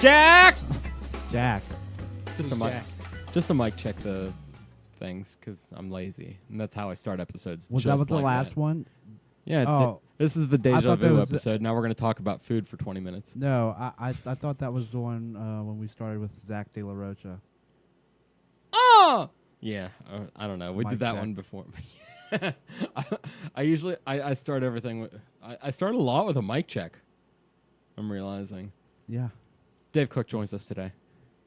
Jack. Jack. Just a mic. Just a mic check the things because I'm lazy, and that's how I start episodes. Was just that the like last that. one? Yeah. Oh. This is the I deja thought that vu was episode. Now we're going to talk about food for 20 minutes. No, I thought that was the one when we started with Zach De La Rocha. Oh! Yeah, I don't know. We Mic did that check. one before. I usually I start everything with I start a lot with a mic check. I'm realizing. Yeah. Dave Cook joins us today.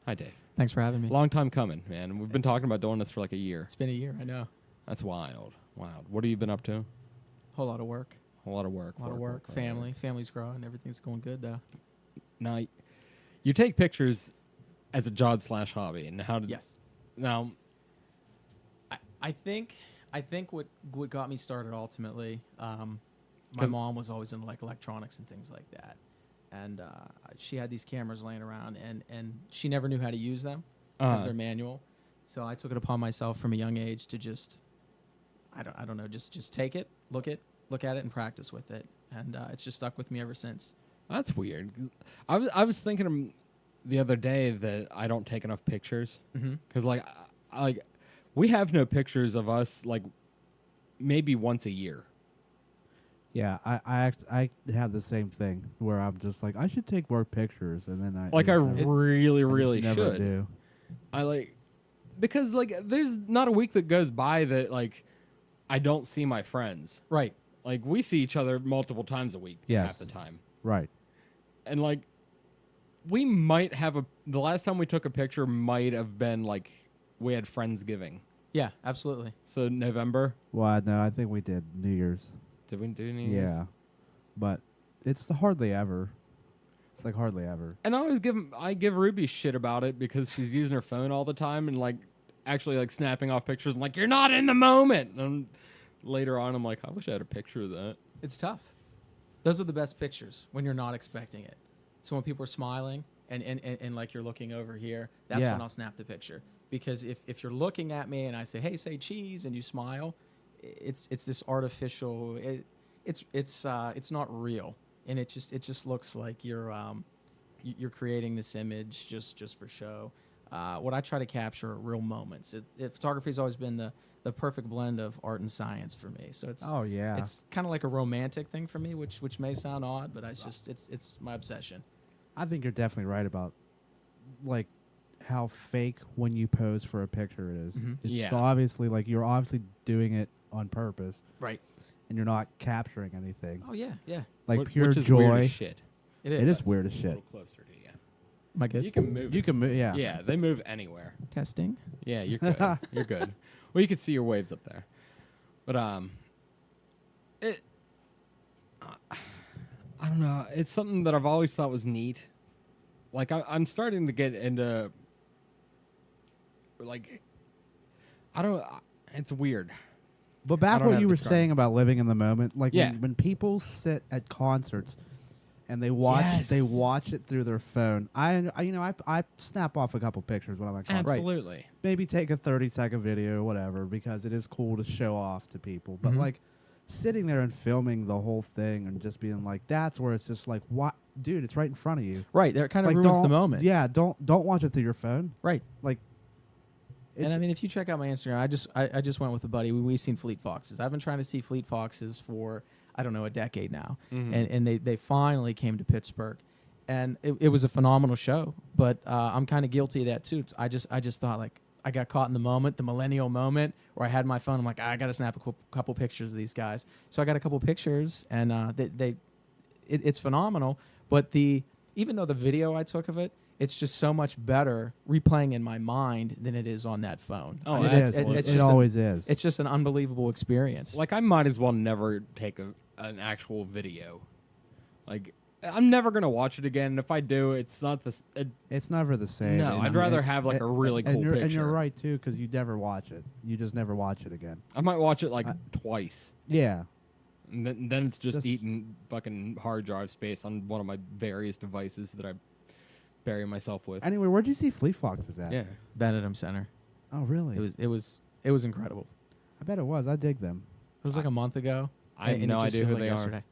Hi, Dave. Thanks for having me. Long time coming, man. We've been talking about doing this for like a year. It's been a year, I know. That's wild. What have you been up to? Whole lot of work. A lot of work. A lot of work. Family. Family's growing. Everything's going good, though. Now, you take pictures as a job / hobby, and how did? Yes. Now, I think what got me started ultimately, my 'Cause- mom was always into like electronics and things like that, and she had these cameras laying around, and she never knew how to use them because they're manual. So I took it upon myself from a young age to just, I don't know, just take it, look at it, and practice with it, and it's just stuck with me ever since. that's weird. I was thinking the other day that I don't take enough pictures because like we have no pictures of us like maybe once a year. Yeah, I have the same thing where I'm just like I should take more pictures, and then I really never should. do. I like because like there's not a week that goes by that like I don't see my friends. Right. Like we see each other multiple times a week half the time. Right. And like we might have the last time we took a picture might have been like we had Friendsgiving. Yeah, absolutely. So November. Well, no, I think we did New Year's. Did we do New Year's? Yeah, but it's hardly ever. It's like hardly ever. And I give Ruby shit about it because she's using her phone all the time and like actually like snapping off pictures and like you're not in the moment. And later on I'm like I wish I had a picture of that. It's tough. Those are the best pictures when you're not expecting it. So when people are smiling and like you're looking over here, that's when I'll snap the picture. Because if you're looking at me and I say, hey, say cheese, and you smile, it's this artificial. It's not real, and it just looks like you're creating this image just for show. What I try to capture are real moments. Photography's always been the perfect blend of art and science for me. So it's it's kind of like a romantic thing for me, which may sound odd, but it's my obsession. I think you're definitely right about like how fake when you pose for a picture it is. It's obviously like you're obviously doing it on purpose, right? And you're not capturing anything. Oh yeah. Like pure which is joy. Weird as shit. It is. It is weird as A shit. little closer to you. Am I good? You can move. You can move. Yeah. Yeah, they move anywhere. Testing. Yeah, you're good. You're good. Well, you can see your waves up there, but I don't know. It's something that I've always thought was neat. Like I'm starting to get into like I don't. It's weird. But back don't know what how you to were describe saying about living in the moment, like Yeah. when people sit at concerts and they watch it through their phone. I snap off a couple pictures when I'm at concerts. Absolutely. Maybe take a 30-second video or whatever because it is cool to show off to people. But like sitting there and filming the whole thing and just being like, that's where it's just like, what, dude? It's right in front of you. Right. That kind of Like, ruins the don't- moment. Yeah. Don't watch it through your phone. Right. Like. And I mean, if you check out my Instagram, I just went with a buddy. We've seen Fleet Foxes. I've been trying to see Fleet Foxes for, I don't know, a decade now. And they finally came to Pittsburgh. And it was a phenomenal show. But I'm kind of guilty of that, too. I just thought, like, I got caught in the moment, the millennial moment, where I had my phone. I'm like, I got to snap a couple pictures of these guys. So I got a couple pictures, and it's phenomenal. But even though the video I took of it, it's just so much better replaying in my mind than it is on that phone. Oh, I mean, It is. it's It just always is. It's just an unbelievable experience. Like I might as well never take an actual video. Like I'm never gonna watch it again. And if I do, it's not this. It's never the same. No, I'd rather have like a really cool picture. And you're right too, because you never watch it. You just never watch it again. I might watch it like twice. Yeah. And then it's just eating fucking hard drive space on one of my various devices that I bury myself with. Anyway, where'd you see Fleet Foxes at? Yeah. Benedum Center. Oh, really? It was incredible. I bet it was. I dig them. It was like a month ago. I have and no it just idea feels who like they yesterday.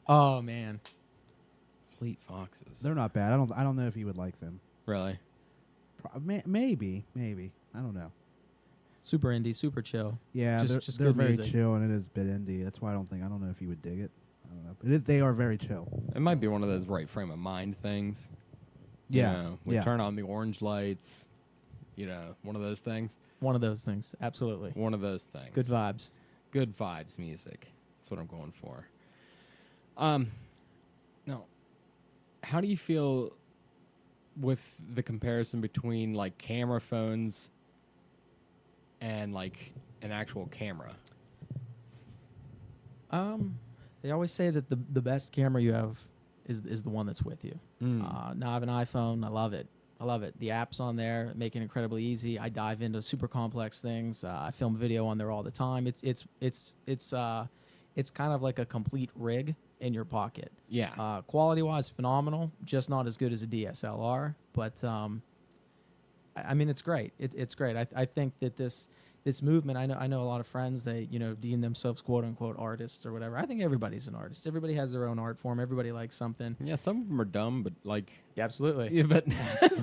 Oh man, fleet foxes. They're not bad. I don't know if you would like them. Really? Maybe. I don't know. Super indie, super chill. Yeah, just they're good very music. chill, and it is a bit indie. That's why I don't know if you would dig it. I don't know. But they are very chill. It might be one of those right frame of mind things. Yeah. You know, we turn on the orange lights. You know, one of those things. One of those things, absolutely. One of those things. Good vibes. Good vibes music. That's what I'm going for. Now, how do you feel with the comparison between like camera phones and like an actual camera? They always say that the best camera you have is the one that's with you. Now I have an iPhone. I love it. The apps on there make it incredibly easy. I dive into super complex things. I film video on there all the time. It's kind of like a complete rig in your pocket. Yeah. Quality wise, phenomenal. Just not as good as a DSLR, but I mean, it's great. It's great. I think that this movement. I know a lot of friends. They deem themselves quote unquote artists or whatever. I think everybody's an artist. Everybody has their own art form. Everybody likes something. Yeah, some of them are dumb, but like Yeah, absolutely. yeah, but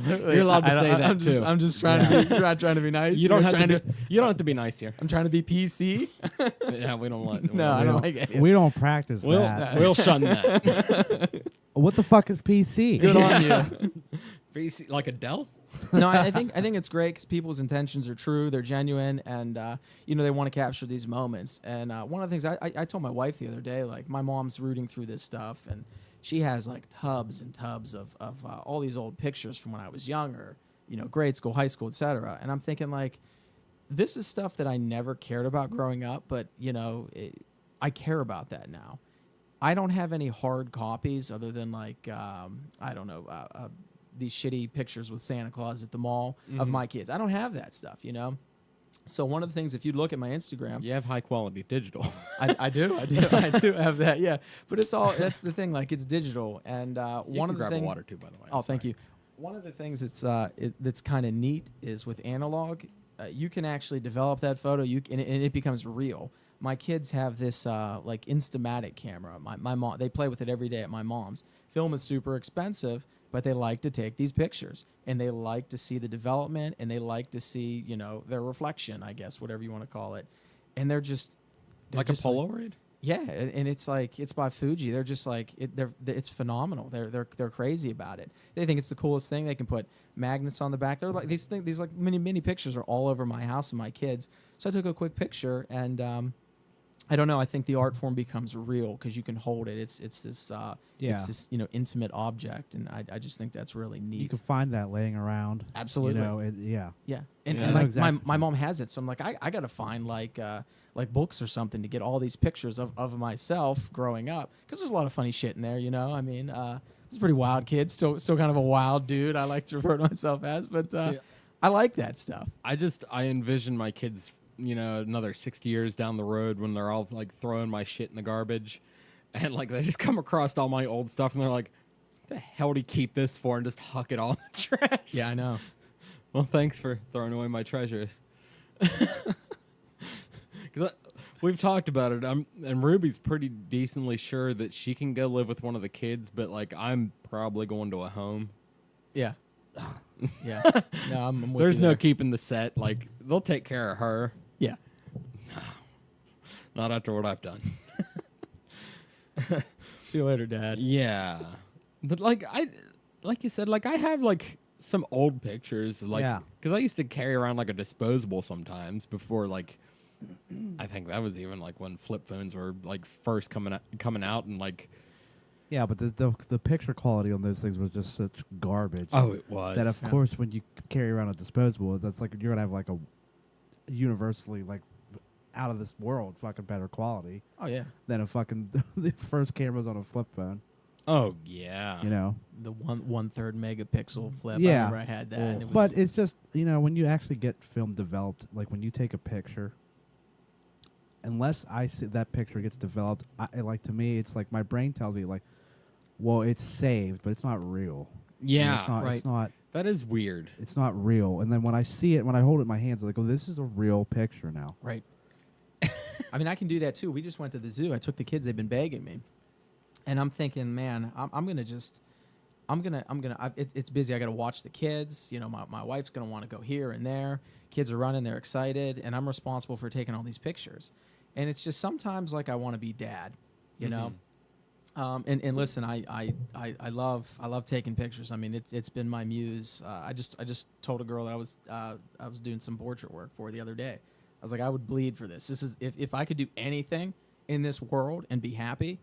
you're allowed to say that too. I'm just trying to be not trying to be nice. You don't have to. You don't have to be nice here. I'm trying to be PC. Yeah, we don't like. No, I don't like it. We don't practice that. We'll shun that. What the fuck is PC? Good on you. BC, like Adele. No, I think it's great because people's intentions are true, they're genuine, and they want to capture these moments. And one of the things I told my wife the other day, like my mom's rooting through this stuff, and she has like tubs and tubs of all these old pictures from when I was younger, grade school, high school, etc. And I'm thinking like, this is stuff that I never cared about growing up, but I care about that now. I don't have any hard copies other than like I don't know. These shitty pictures with Santa Claus at the mall of my kids. I don't have that stuff, So one of the things, if you look at my Instagram, You have high quality digital. I do have that, yeah. But that's the thing, like it's digital, and one of the grab things. a water too, by the way. Oh, thank you. One of the things that's kind of neat is with analog, you can actually develop that photo. And it becomes real. My kids have this like Instamatic camera. My mom, they play with it every day at my mom's. Film is super expensive, but they like to take these pictures, and they like to see the development, and they like to see their reflection, I guess, whatever you want to call it. And they're Like just a Polaroid. yeah, and it's like it's by Fuji. They're just like it's phenomenal. They're crazy about it. They think it's the coolest thing. They can put magnets on the back. They're like these like mini pictures are all over my house and my kids. So I took a quick picture, and I don't know. I think the art form becomes real because you can hold it. It's this intimate object, and I just think that's really neat. You can find that laying around. Absolutely. Yeah. Yeah, and Yeah, like exactly. my mom has it, so I'm like I gotta find like books or something to get all these pictures of myself growing up, because there's a lot of funny shit in there. I mean, I was a pretty wild kid, still kind of a wild dude. I like to refer to myself as, but I like that stuff. I envision my kids, another 60 years down the road when they're all like throwing my shit in the garbage, and like they just come across all my old stuff and they're like, "What the hell do you keep this for?" and just huck it all in the trash. Yeah, I know. Well, thanks for throwing away my treasures. 'Cause we've talked about it, and Ruby's pretty decently sure that she can go live with one of the kids, but like I'm probably going to a home. Yeah. Yeah. No, I'm with There's you no there. keeping the set. Like they'll take care of her. Yeah. Not after what I've done. See you later, Dad. Yeah, but like you said, like I have like some old pictures, like Yeah. because I used to carry around like a disposable sometimes before, like I think that was even like when flip phones were like first coming out, and like Yeah, but the picture quality on those things was just such garbage. it was That of course, when you carry around a disposable, that's like you're gonna have like a universally like out of this world fucking better quality Oh yeah. than a fucking the first cameras on a flip phone. Oh yeah, The 1/3 megapixel flip. Yeah. I remember I had that. And it was, But it's just when you actually get film developed, like when you take a picture, unless I see that picture gets developed, to me it's like my brain tells me like, well, it's saved, but it's not real. yeah. It's not, right. It's not. That is weird. It's not real. And then when I see it, when I hold it in my hands, I'm like, oh, this is a real picture now. right. I mean, I can do that too. We just went to the zoo. I took the kids. They've been begging me. And I'm thinking, man, it's busy. I got to watch the kids. You know, my wife's going to want to go here and there. Kids are running. They're excited. And I'm responsible for taking all these pictures. And it's just sometimes like I want to be dad, you know? And listen, I love taking pictures. I mean, it's been my muse. I just told a girl that I was doing some portrait work for the other day. I was like, I would bleed for this. This is if I could do anything in this world and be happy,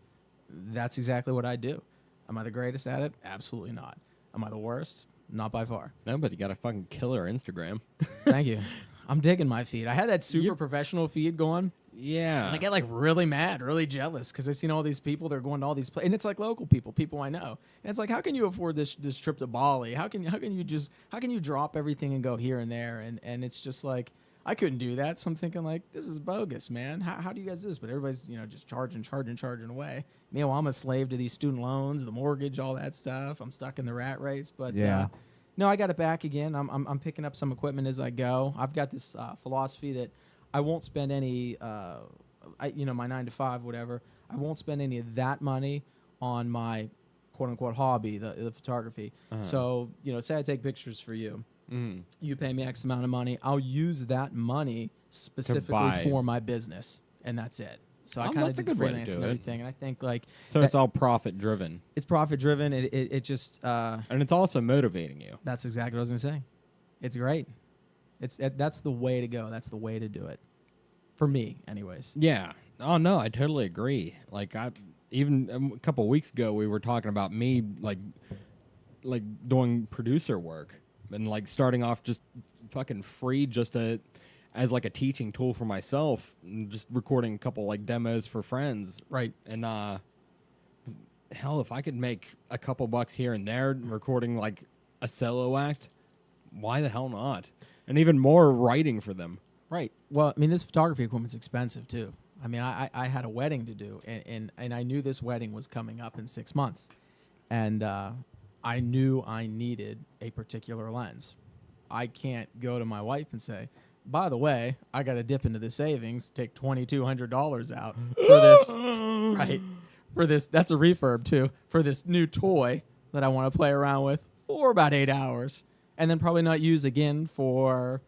that's exactly what I do. Am I the greatest at it? Absolutely not. Am I the worst? Not by far. No, but you got a fucking killer Instagram. Thank you. I'm digging my feed. I had that super professional feed going. Yeah. And I get like really mad, really jealous because I seen all these people. They're going to all these places, and it's like local people I know. And it's like, how can you afford this trip to Bali? How can you drop everything and go here and there? And it's just like I couldn't do that. So I'm thinking like, this is bogus, man. How do you guys do this? But everybody's just charging away. Meanwhile, I'm a slave to these student loans, the mortgage, all that stuff. I'm stuck in the rat race. But no, I got it back again. I'm picking up some equipment as I go. I've got this philosophy that I won't spend any, my 9 to 5, whatever. I won't spend any of that money on my quote unquote hobby, the photography. So, say I take pictures for you. You pay me X amount of money. I'll use that money specifically for my business, and that's it. So I kind of do freelance and everything, and I think like it's all profit driven. It's profit driven. It just and it's also motivating you. That's exactly what I was gonna say. It's great. That's the way to go. That's the way to do it, for me, anyways. Yeah. Oh no, I totally agree. Like even a couple weeks ago, we were talking about me like doing producer work and like starting off just fucking free, just as like a teaching tool for myself, and just recording a couple like demos for friends. Right. And hell, if I could make a couple bucks here and there recording like a solo act, why the hell not? And even more writing for them. Right. Well, I mean, this photography equipment's expensive too. I mean, I had a wedding to do, and I knew this wedding was coming up in 6 months, and I knew I needed a particular lens. I can't go to my wife and say, by the way, I got to dip into the savings, take $2,200 out for this, right? For this, that's a refurb too, for this new toy that I want to play around with for about 8 hours, and then probably not use again for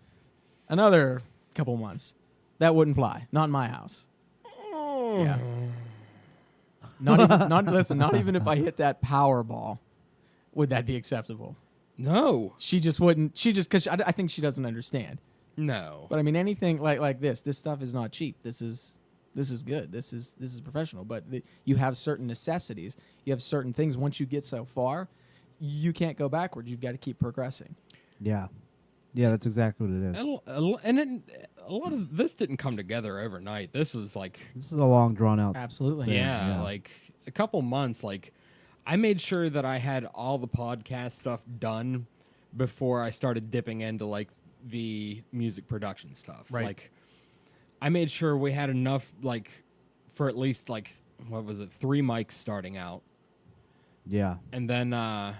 another couple months. That wouldn't fly. Not in my house. Yeah. Not even if I hit that Powerball, would that be acceptable? No. She just wouldn't. Because I think she doesn't understand. No. But I mean, anything like this stuff is not cheap. This is good. This is professional. But you have certain necessities. You have certain things. Once you get so far, you can't go backwards. You've got to keep progressing. Yeah. Yeah, that's exactly what it is. And a lot of this didn't come together overnight. This was like... This is a long, drawn-out... Absolutely. Yeah, like a couple months. Like, I made sure that I had all the podcast stuff done before I started dipping into, like, the music production stuff. Right. Like, I made sure we had enough, like, for at least, like, 3 mics starting out. Yeah. And then I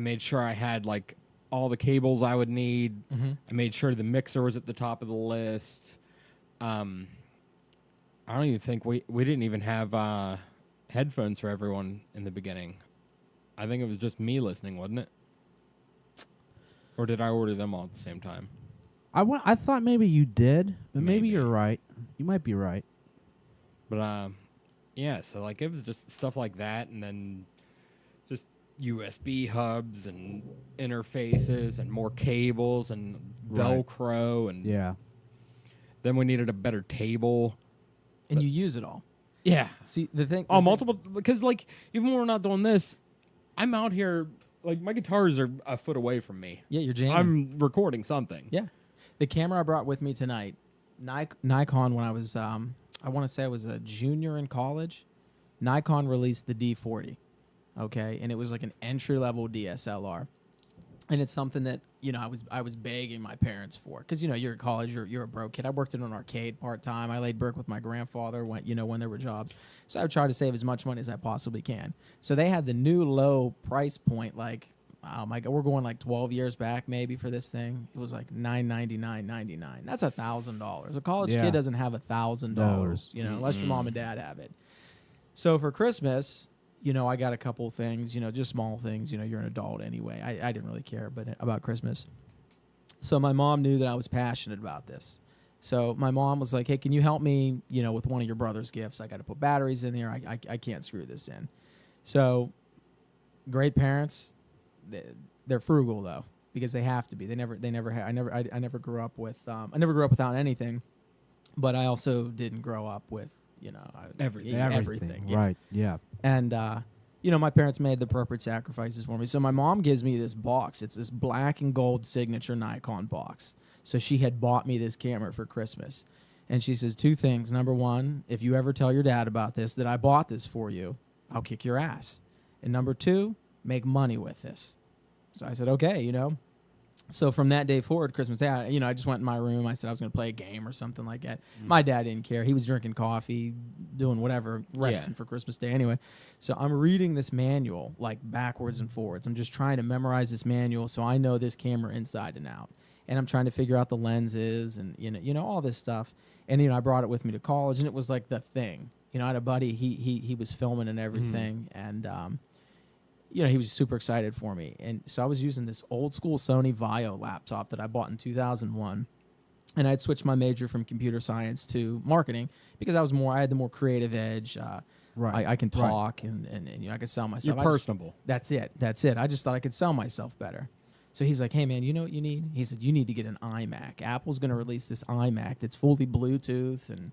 made sure I had, like, all the cables I would need. Mm-hmm. I made sure the mixer was at the top of the list. I don't even think we didn't even have headphones for everyone in the beginning. I think it was just me listening, wasn't it? Or did I order them all at the same time? I thought maybe you did, but maybe you're right. You might be right. But yeah, so like it was just stuff like that, and then just USB hubs and interfaces and more cables and Velcro and then we needed a better table. And you use it all. Yeah. See, the thing... multiple... Because, like, even when we're not doing this, I'm out here... Like, my guitars are a foot away from me. Yeah, you're jamming. I'm recording something. Yeah. The camera I brought with me tonight, Nikon, when I was... I want to say I was a junior in college, Nikon released the D40. Okay? And it was like an entry-level DSLR. And it's something that, I was begging my parents for. Because, you're at college, you're a broke kid. I worked in an arcade part-time. I laid brick with my grandfather when there were jobs. So I would try to save as much money as I possibly can. So they had the new low price point, like, oh my God, we're going like 12 years back maybe for this thing. It was like $999.99. That's $1,000. A college kid doesn't have $1,000, unless your mom and dad have it. So for Christmas... I got a couple things, just small things. You're an adult anyway. I didn't really care about Christmas. So my mom knew that I was passionate about this. So my mom was like, hey, can you help me, with one of your brother's gifts? I got to put batteries in here. I can't screw this in. So great parents, they're frugal though, because they have to be. I never grew up with, I never grew up without anything, but I also didn't grow up with, everything. Right. Yeah. And, my parents made the appropriate sacrifices for me. So my mom gives me this box. It's this black and gold signature Nikon box. So she had bought me this camera for Christmas. And she says 2 things. Number 1, if you ever tell your dad about this, that I bought this for you, I'll kick your ass. And number 2, make money with this. So I said, okay, So from that day forward, Christmas Day, I just went in my room. I said I was going to play a game or something like that. My dad didn't care. He was drinking coffee, doing whatever, resting for Christmas Day anyway. So I'm reading this manual like backwards and forwards. I'm just trying to memorize this manual so I know this camera inside and out. And I'm trying to figure out the lenses and all this stuff. And I brought it with me to college, and it was like the thing. I had a buddy. He was filming and everything, and he was super excited for me. And so I was using this old school Sony Vaio laptop that I bought in 2001. And I'd switched my major from computer science to marketing because I had the more creative edge. Right. I can talk and I can sell myself. You're personable. That's it. I just thought I could sell myself better. So he's like, hey, man, you know what you need? He said, you need to get an iMac. Apple's going to release this iMac that's fully Bluetooth and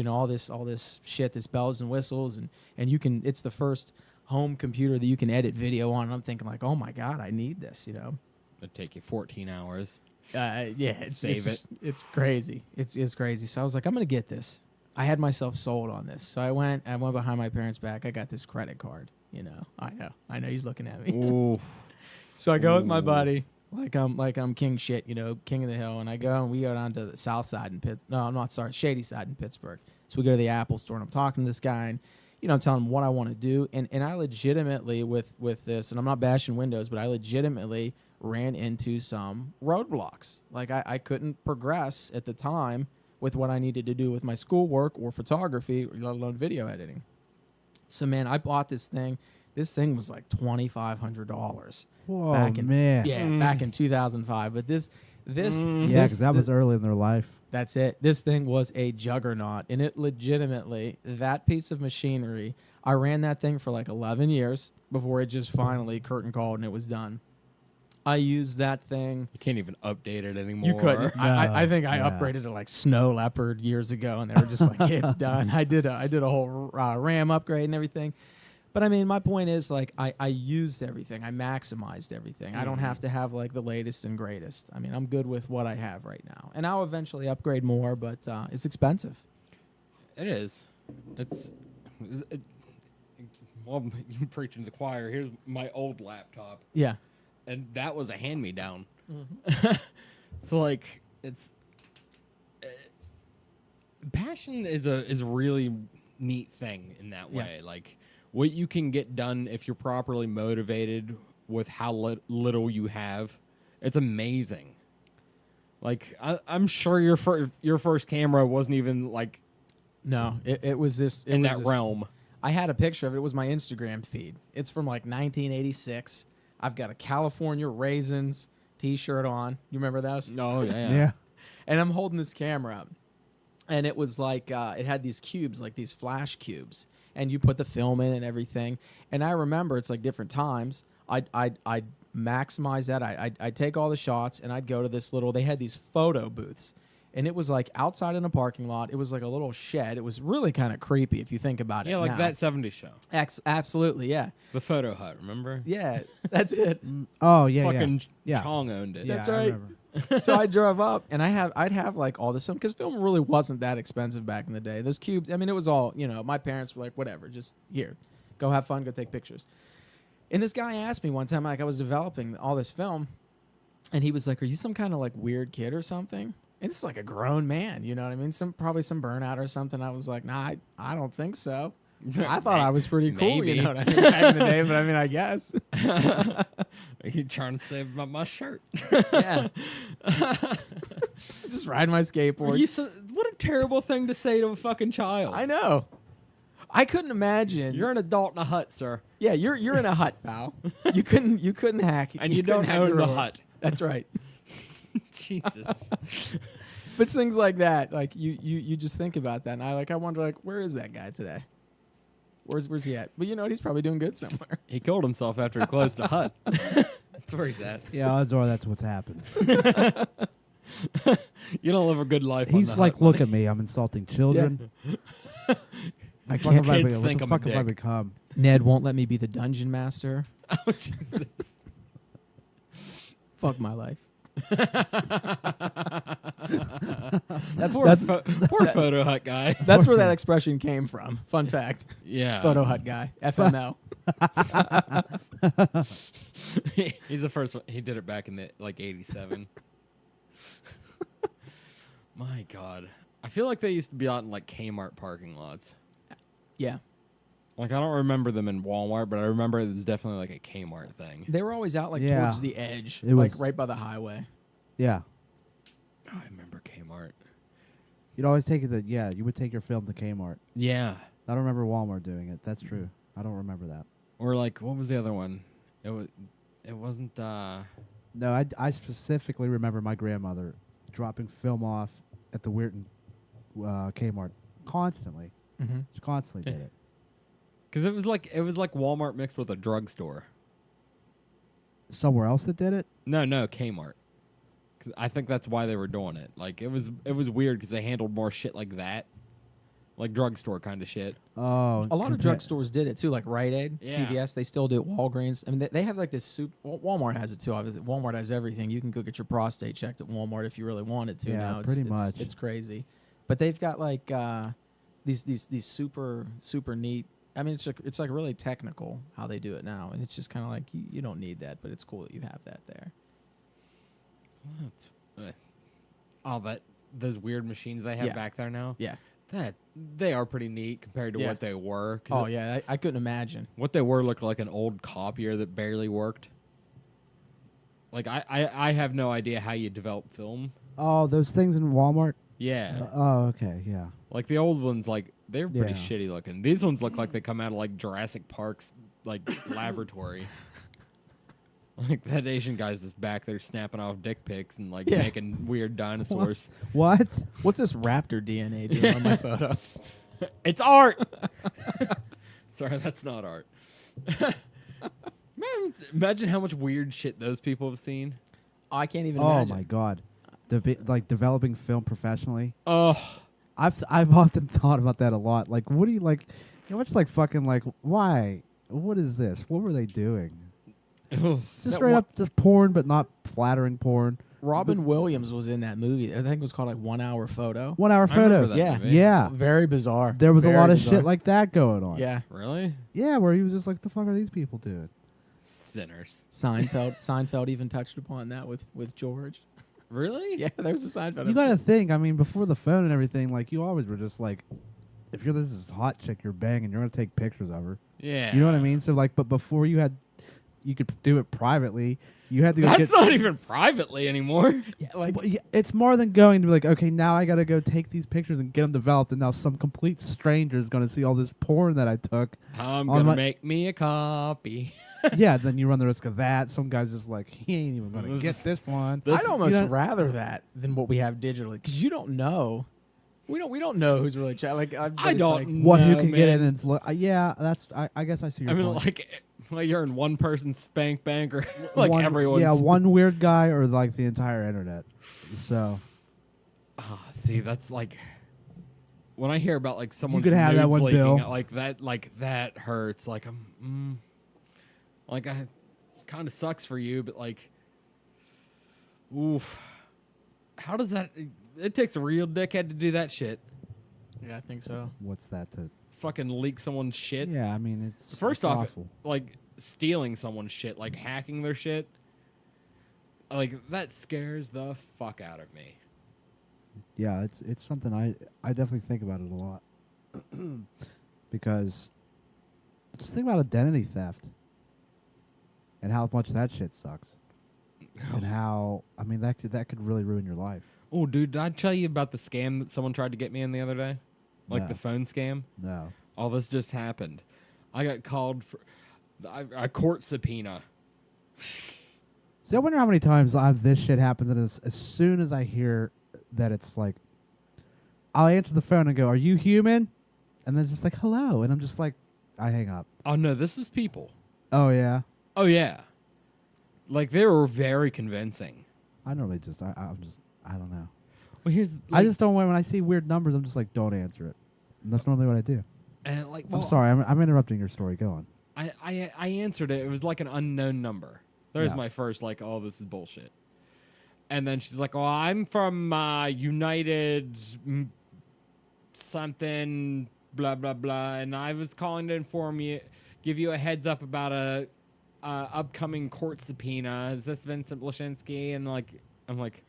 all this shit, this bells and whistles. And it's the first home computer that you can edit video on. And I'm thinking like, oh, my God, I need this, It'll take you 14 hours. It's crazy. It's crazy. So I was like, I'm going to get this. I had myself sold on this. So I went behind my parents' back. I got this credit card, I know he's looking at me. Ooh. So I go with my buddy, like I'm king shit, king of the hill, and we go down to the south side shady side in Pittsburgh. So we go to the Apple store, and I'm talking to this guy, and I'm telling him what I want to do, and I legitimately with this, and I'm not bashing Windows, but I legitimately ran into some roadblocks. Like I couldn't progress at the time with what I needed to do with my schoolwork or photography, let alone video editing. So man, I bought this thing. This thing was like $2,500. Whoa, man! Yeah, back in 2005. But this, because that was early in their life. That's it. This thing was a juggernaut, and it legitimately, that piece of machinery, I ran that thing for like 11 years before it just finally curtain called and it was done. I used that thing. You can't even update it anymore. You couldn't. No, I think I upgraded to like Snow Leopard years ago, and they were just like, it's done. I did a whole RAM upgrade and everything. But I mean, my point is, like, I used everything. I maximized everything. I don't have to have, like, the latest and greatest. I mean, I'm good with what I have right now. And I'll eventually upgrade more, but it's expensive. It is. Well, you're preaching to the choir. Here's my old laptop. Yeah. And that was a hand-me-down. Mm-hmm. So, like, passion is a really neat thing in that way. Yeah. Like, what you can get done if you're properly motivated with how little you have, it's amazing. Like, I'm sure your first camera wasn't even, like... No, it was this... in that realm. I had a picture of it. It was my Instagram feed. It's from, like, 1986. I've got a California Raisins T-shirt on. You remember those? Oh, yeah. Yeah. And I'm holding this camera up. And it was like, it had these cubes, like these flash cubes. And you put the film in and everything. And I remember it's like different times. I'd maximize that. I'd take all the shots and I'd go to this little, they had these photo booths. And it was like outside in a parking lot. It was like a little shed. It was really kind of creepy if you think about it. Yeah, like now. that 70s show. Absolutely, yeah. The photo hut, remember? Yeah, that's it. Oh, yeah, Fucking yeah. Chong owned it. Yeah, That's I right. remember. So I drove up, and I'd have like all this film, because film really wasn't that expensive back in the day. Those cubes, I mean, it was all, my parents were like, whatever, just here, go have fun, go take pictures. And this guy asked me one time, like I was developing all this film, and he was like, are you some kind of like weird kid or something? And it's like a grown man, you know what I mean? Probably some burnout or something. I was like, nah, I don't think so. I thought I was pretty cool, Maybe. you know what I mean, back in the day, but I mean, I guess. Are you trying to say about my shirt? Yeah. Just riding my skateboard. What a terrible thing to say to a fucking child. I know. I couldn't imagine. You're an adult in a hut, sir. Yeah, you're in a hut, pal. You couldn't hack. And you couldn't don't hack own the door. hut. That's right. Jesus. But things like that, like you just think about that, and I wonder, like, where is that guy today? Where's he at? But you know, he's probably doing good somewhere. He killed himself after he closed the hut. That's where he's at. Yeah, odds are that's what's happened. You don't live a good life. He's on the like, hut, look buddy. at me. I'm insulting children. I What the fuck have I kids be- think what I'm the a fuck have I dick. become? Ned won't let me be the dungeon master. Oh, Jesus. Fuck my life. Poor photo hut guy. That's where that expression came from. Fun fact. Yeah. Photo hut guy. FML. He's the first one. He did it back in the like 87. My God. I feel like they used to be out in like Kmart parking lots. Yeah. Like I don't remember them in Walmart, but I remember it was definitely like a Kmart thing. They were always out like Yeah. towards the edge, It like was- right by the highway. Yeah. Oh, I remember Kmart. You'd always take it you would take your film to Kmart. Yeah. I don't remember Walmart doing it. That's true. I don't remember that. Or like what was the other one? It wasn't No, I specifically remember my grandmother dropping film off at the Weirton Kmart constantly. Mm-hmm. She constantly did it. because it was like Walmart mixed with a drugstore. Somewhere else that did it? No, Kmart. 'Cause I think that's why they were doing it. Like it was weird because they handled more shit like that, like drugstore kind of shit. Oh, A lot of drugstores did it too, like Rite Aid, Yeah. CVS. They still do it. Walgreens. I mean, they have like this soup. Walmart has it too. Obviously, Walmart has everything. You can go get your prostate checked at Walmart if you really wanted to. Yeah, now pretty much. It's crazy, but they've got like these super neat. I mean, it's like really technical how they do it now, and it's just kind of like you don't need that, but it's cool that you have that there. Those weird machines they have Yeah. back there now. Yeah. That they are pretty neat compared to Yeah. what they were. 'Cause Oh yeah, I couldn't imagine. what they were looked like an old copier that barely worked. Like I have no idea how you develop film. Oh, those things in Walmart? Yeah, Oh, okay, yeah. like the old ones, like they're pretty Yeah. shitty looking. These ones look like they come out of like Jurassic Park's like laboratory. Like that Asian guy's just back there snapping off dick pics and like Yeah. making weird dinosaurs. What? What's this raptor DNA doing on my photo? It's art. Sorry, that's not art. Man, imagine how much weird shit those people have seen. I can't even Oh imagine. my god. Like developing film professionally. Oh, I've often thought about that a lot. Like, what do you like? You know, much like fucking like why? What is this? What were they doing? Just That straight wa- up, just porn, but not flattering porn. Robin Williams was in that movie. I think it was called like 1 Hour Photo. 1 hour I remember photo. that Yeah. movie. Yeah. Very bizarre. There was a Very lot of bizarre. shit like that going on. Yeah. Really? Yeah, where he was just like, the fuck are these people doing? Sinners. Seinfeld even touched upon that with George. Really? Yeah, there was a Seinfeld. You gotta episode. think, I mean, before the phone and everything, like, you always were just like, if you're this hot chick you're banging, you're gonna take pictures of her. Yeah. You know what I mean? So, like, but before you could do it privately, you had to go That's get... not even privately anymore. Yeah, like Well, yeah, it's more than going to be like, okay, now I gotta go take these pictures and get them developed, and now some complete stranger is gonna see all this porn that I took. I'm On gonna my- make me a copy. Yeah, then you run the risk of that. Some guy's just like, he ain't even gonna get this one. This- I'd almost you know- rather that than what we have digitally because you don't know. We don't know who's really like I don't Like, know, What who can get man. in and yeah, that's I guess I see your I mean, point. like you're in one person's spank bank or like one, everyone's. Yeah, one weird guy or like the entire internet. So See, that's like when I hear about like someone could have that one, leaking, Bill. like that hurts. Like like I kind of sucks for you, but like, oof. How does that? It takes a real dickhead to do that shit. Yeah, I think so. what's that to? Fucking leak someone's shit. Yeah, I mean it's First it's off, awful. like stealing someone's shit, like hacking their shit, like that scares the fuck out of me. Yeah, it's something I definitely think about it a lot because just think about identity theft and how much that shit sucks, and how I mean that could really ruin your life. Oh, dude, did I tell you about the scam that someone tried to get me in the other day? Like No. the phone scam? No. all this just happened. I got called for a court subpoena. See, I wonder how many times this shit happens, and as soon as I hear that it's like, I'll answer the phone and go, "Are you human?" And then just like, "Hello," and I'm just like, I hang up. Oh no, this is people. Oh yeah. Oh yeah, like they were very convincing. I normally just I don't know. Well, here's I just don't when I see weird numbers, I'm just like, don't answer it. And that's normally what I do. and like I'm sorry, I'm interrupting your story. Go on. I answered it. It was like an unknown number. There's Yeah. my first like, oh, this is bullshit. And then she's like, "Oh, I'm from United something, blah blah blah, and I was calling to give you a heads up about a upcoming court subpoena. Is this Vincent Blashinsky?" And I'm like,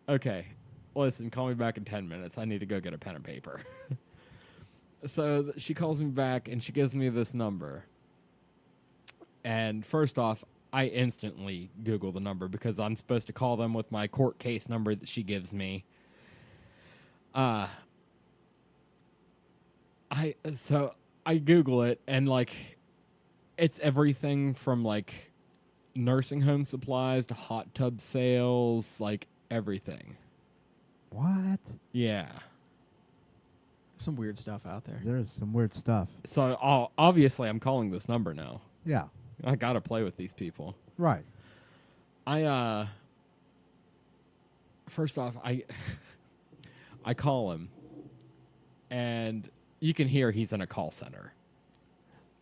okay, listen, call me back in 10 minutes. I need to go get a pen and paper. So she calls me back and she gives me this number. And first off, I instantly Google the number because I'm supposed to call them with my court case number that she gives me. So I Google it and like it's everything from like nursing home supplies to hot tub sales, like everything. What? Yeah. Some weird stuff out there. There's some weird stuff. So obviously I'm calling this number now. Yeah. I gotta play with these people. Right. First off, I call him, and you can hear he's in a call center.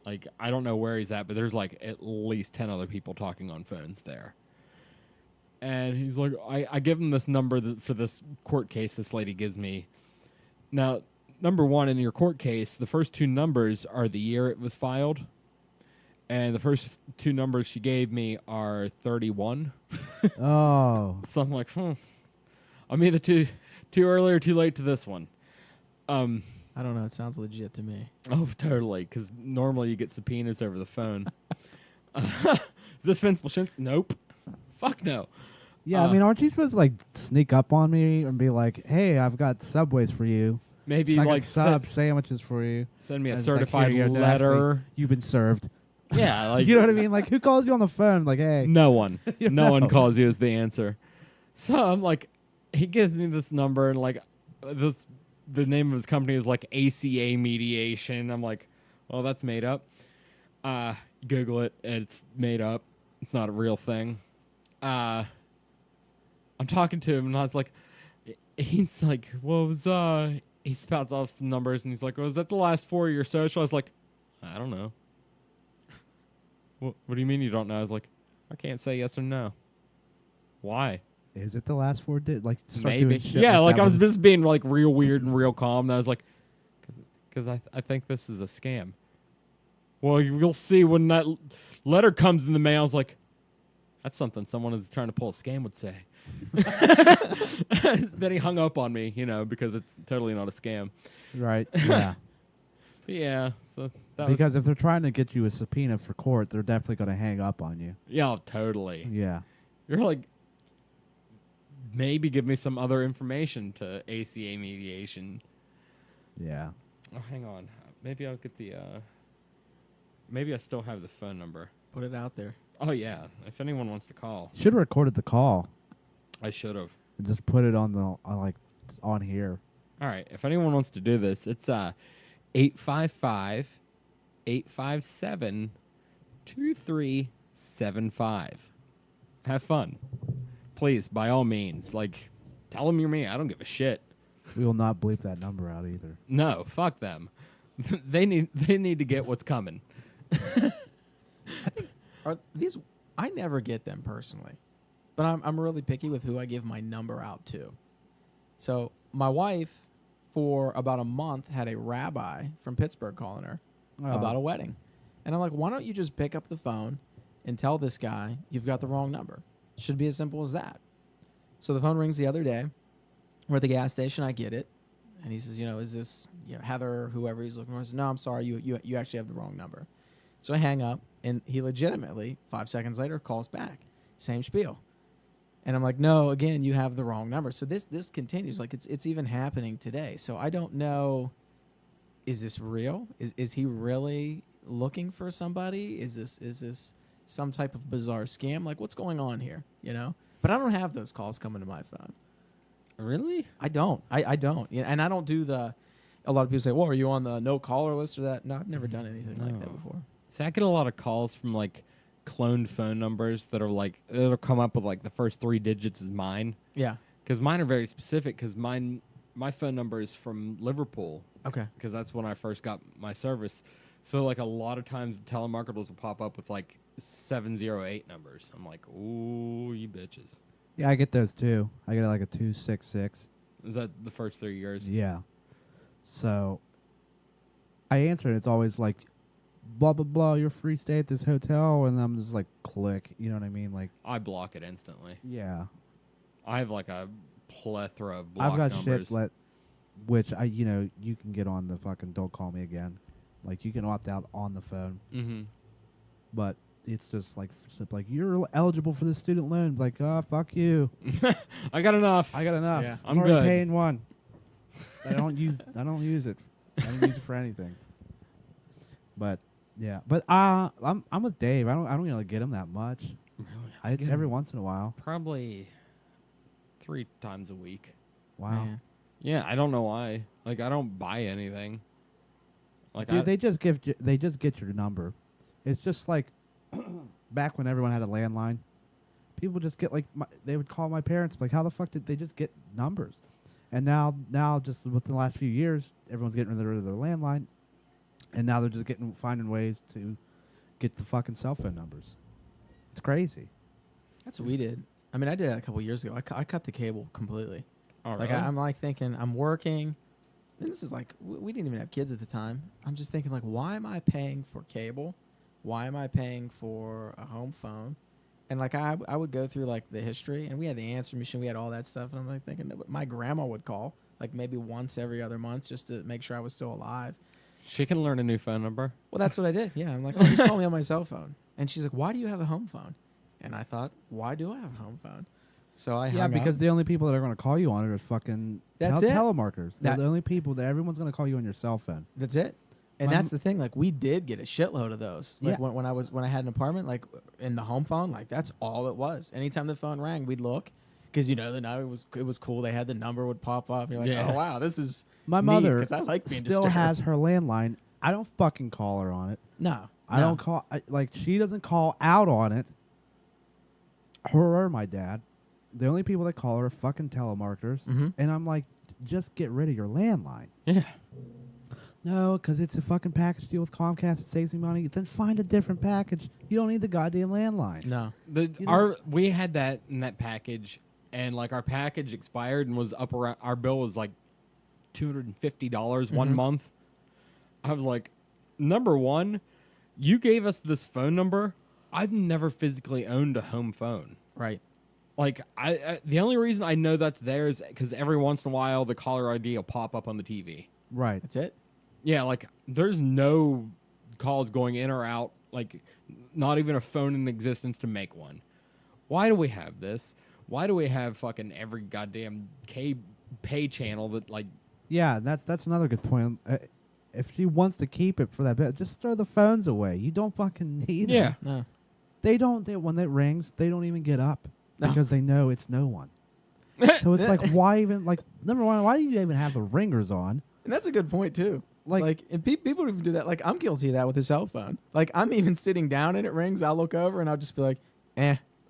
Like, I don't know where he's at, but there's like at least 10 other people talking on phones there. And he's like, I give him this number for this court case this lady gives me. Now, number one, in your court case, the first two numbers are the year it was filed. And the first two numbers she gave me are 31. Oh. So I'm like, I'm either too early or too late to this one. I don't know. It sounds legit to me. Oh, totally. Because normally you get subpoenas over the phone. Is this Vince Blashinsky? Nope. Fuck no. Yeah, I mean, aren't you supposed to like sneak up on me and be like, "Hey, I've got Subways for you. Maybe Second like sub sandwiches for you. send me a And it's like, certified here you go, letter. actually, you've been served." Yeah, like You know what I mean? Like, who calls you on the phone? Like, hey, no one. You No one know. calls you as the answer. So I'm like, he gives me this number and like the name of his company is like ACA Mediation. I'm like, well, that's made up. Google it. It's made up. It's not a real thing. I'm talking to him and I was like, he's like, well, it was, he spouts off some numbers and he's like, well, is that the last four of your social? I was like, I don't know. What do you mean you don't know? I was like, I can't say yes or no. Why? is it the last four? Like, start Maybe. doing shit Yeah, like that I was with- just being like real weird and real calm. And I was like, because I think this is a scam. Well, you'll see when that letter comes in the mail. I was like, that's something someone is trying to pull a scam would say. Then he hung up on me, because it's totally not a scam. right. Yeah. But yeah, so that was, Because if they're trying to get you a subpoena for court, they're definitely going to hang up on you. yeah, totally. Yeah. You're like, maybe give me some other information to ACA Mediation. Yeah. Oh, hang on. Maybe I'll get the, maybe I still have the phone number. Put it out there. Oh, yeah. If anyone wants to call, Should have recorded the call I should have. and just put it on the on here. All right. If anyone wants to do this, it's 855-857-2375. Have fun. Please, by all means. Like, tell them you're me. I don't give a shit. We will not bleep that number out either. No, fuck them. They need to get what's coming. Are these? I never get them personally, but I'm really picky with who I give my number out to. So my wife, for about a month, had a rabbi from Pittsburgh calling her about a wedding, and I'm like, why don't you just pick up the phone and tell this guy you've got the wrong number? Should be as simple as that. So the phone rings the other day. We're at the gas station. I get it, and he says, is this Heather or whoever he's looking for? I said, no, I'm sorry, you actually have the wrong number. So I hang up, and he legitimately, 5 seconds later, calls back. Same spiel. And I'm like, no, again, you have the wrong number. So this continues. Like, it's even happening today. So I don't know is this real? Is he really looking for somebody? Is this some type of bizarre scam? Like, what's going on here? You know? But I don't have those calls coming to my phone. Really? I don't. I don't. Yeah, and I don't do the. A lot of people say, "Well, are you on the no caller list or that?" No, I've never done anything like that before. See, I get a lot of calls from like cloned phone numbers that are like it'll come up with like the first 3 digits is mine. Yeah. Because mine are very specific. Because my phone number is from Liverpool. Okay. Because that's when I first got my service. So like a lot of times telemarketers will pop up with like 708 numbers. I'm like, ooh, you bitches. Yeah, I get those too. I get like a 266. Is that the first 3 years? Yeah. So I answer it. It's always like, blah, blah, blah, you're free stay at this hotel. And I'm just like, click. You know what I mean? Like, I block it instantly. yeah. I have like a plethora of block I've got numbers. shit which you can get on the fucking don't call me again. Like, you can opt out on the phone. Mm-hmm. But it's just like, you're eligible for this student loan. Like, oh, fuck you. I got enough. Yeah. I'm I'm already good. paying one. I don't use it. I don't use it for anything. But yeah, but I'm with Dave. I don't really get him that much. Really? It's every once in a while. Probably 3 times a week. Wow. Man. Yeah, I don't know why. Like, I don't buy anything. Like, Dude, they just get your number. It's just like back when everyone had a landline. People just get like they would call my parents like, how the fuck did they just get numbers? And now just within the last few years, everyone's getting rid of their landline, and now they're just finding ways to get the fucking cell phone numbers. It's crazy. That's what we did. I mean, I did that a couple years ago. I cut the cable completely. Oh, Like, really? I'm like thinking, I'm working. And this is like, we didn't even have kids at the time. I'm just thinking, like, why am I paying for cable? Why am I paying for a home phone? And like, I would go through like the history, and we had the answering machine, we had all that stuff. And I'm like thinking, my grandma would call like maybe once every other month just to make sure I was still alive. She can learn a new phone number. Well, that's what I did. Yeah. I'm like, oh, just call me on my cell phone. And she's like, why do you have a home phone? And I thought, why do I have a home phone? So I hung because up. the only people that are going to call you on it are fucking That's it. telemarketers. They're That- the only people that everyone's going to call you on your cell phone. That's it. And that's the thing. Like, we did get a shitload of those. Like, Yeah. when I had an apartment, like in the home phone, like that's all it was. Anytime the phone rang, we'd look because it was cool. They had the number would pop up. You're like, Yeah. oh wow, this is My neat, mother 'cause I like being still disturbed. has her landline. I don't fucking call her on it. No, I don't call. She doesn't call out on it. Her or my dad. The only people that call her are fucking telemarketers. Mhm. And I'm like, just get rid of your landline. Yeah. No, because it's a fucking package deal with Comcast. It saves me money. Then find a different package. You don't need the goddamn landline. No. We had that in that package, and like our package expired and was up around. Our bill was like $250 one month. I was like, number one, you gave us this phone number. I've never physically owned a home phone. Right. Like I the only reason I know that's there is because every once in a while the caller ID will pop up on the TV. Right. That's it. Yeah, like there's no calls going in or out, like not even a phone in existence to make one. Why do we have this? Why do we have fucking every goddamn pay channel that like? Yeah, that's another good point. If she wants to keep it for that bit, just throw the phones away. You don't fucking need Yeah. them. No. They don't. When it rings, they don't even get up No. because they know it's no one. So it's like, why even like number one? Why do you even have the ringers on? And that's a good point too. Like and people even do that. Like, I'm guilty of that with a cell phone. Like, I'm even sitting down and it rings. I'll look over and I'll just be like,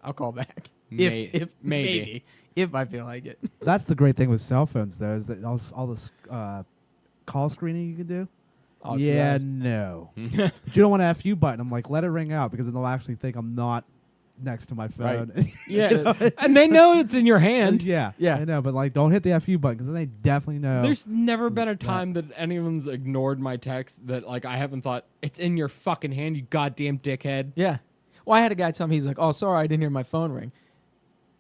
I'll call back. If maybe if I feel like it. That's the great thing with cell phones, though, is that all this call screening you can do. Oh, it's Yeah, nice. no. But you don't want to FU button. I'm like, let it ring out because then they'll actually think I'm not next to my phone. Right. Yeah, and they know it's in your hand. Yeah, Yeah. I know, but like, don't hit the FU button because then they definitely know. There's never been a time that anyone's ignored my text that like I haven't thought it's in your fucking hand, you goddamn dickhead. Yeah. Well, I had a guy tell me, he's like, oh, sorry, I didn't hear my phone ring.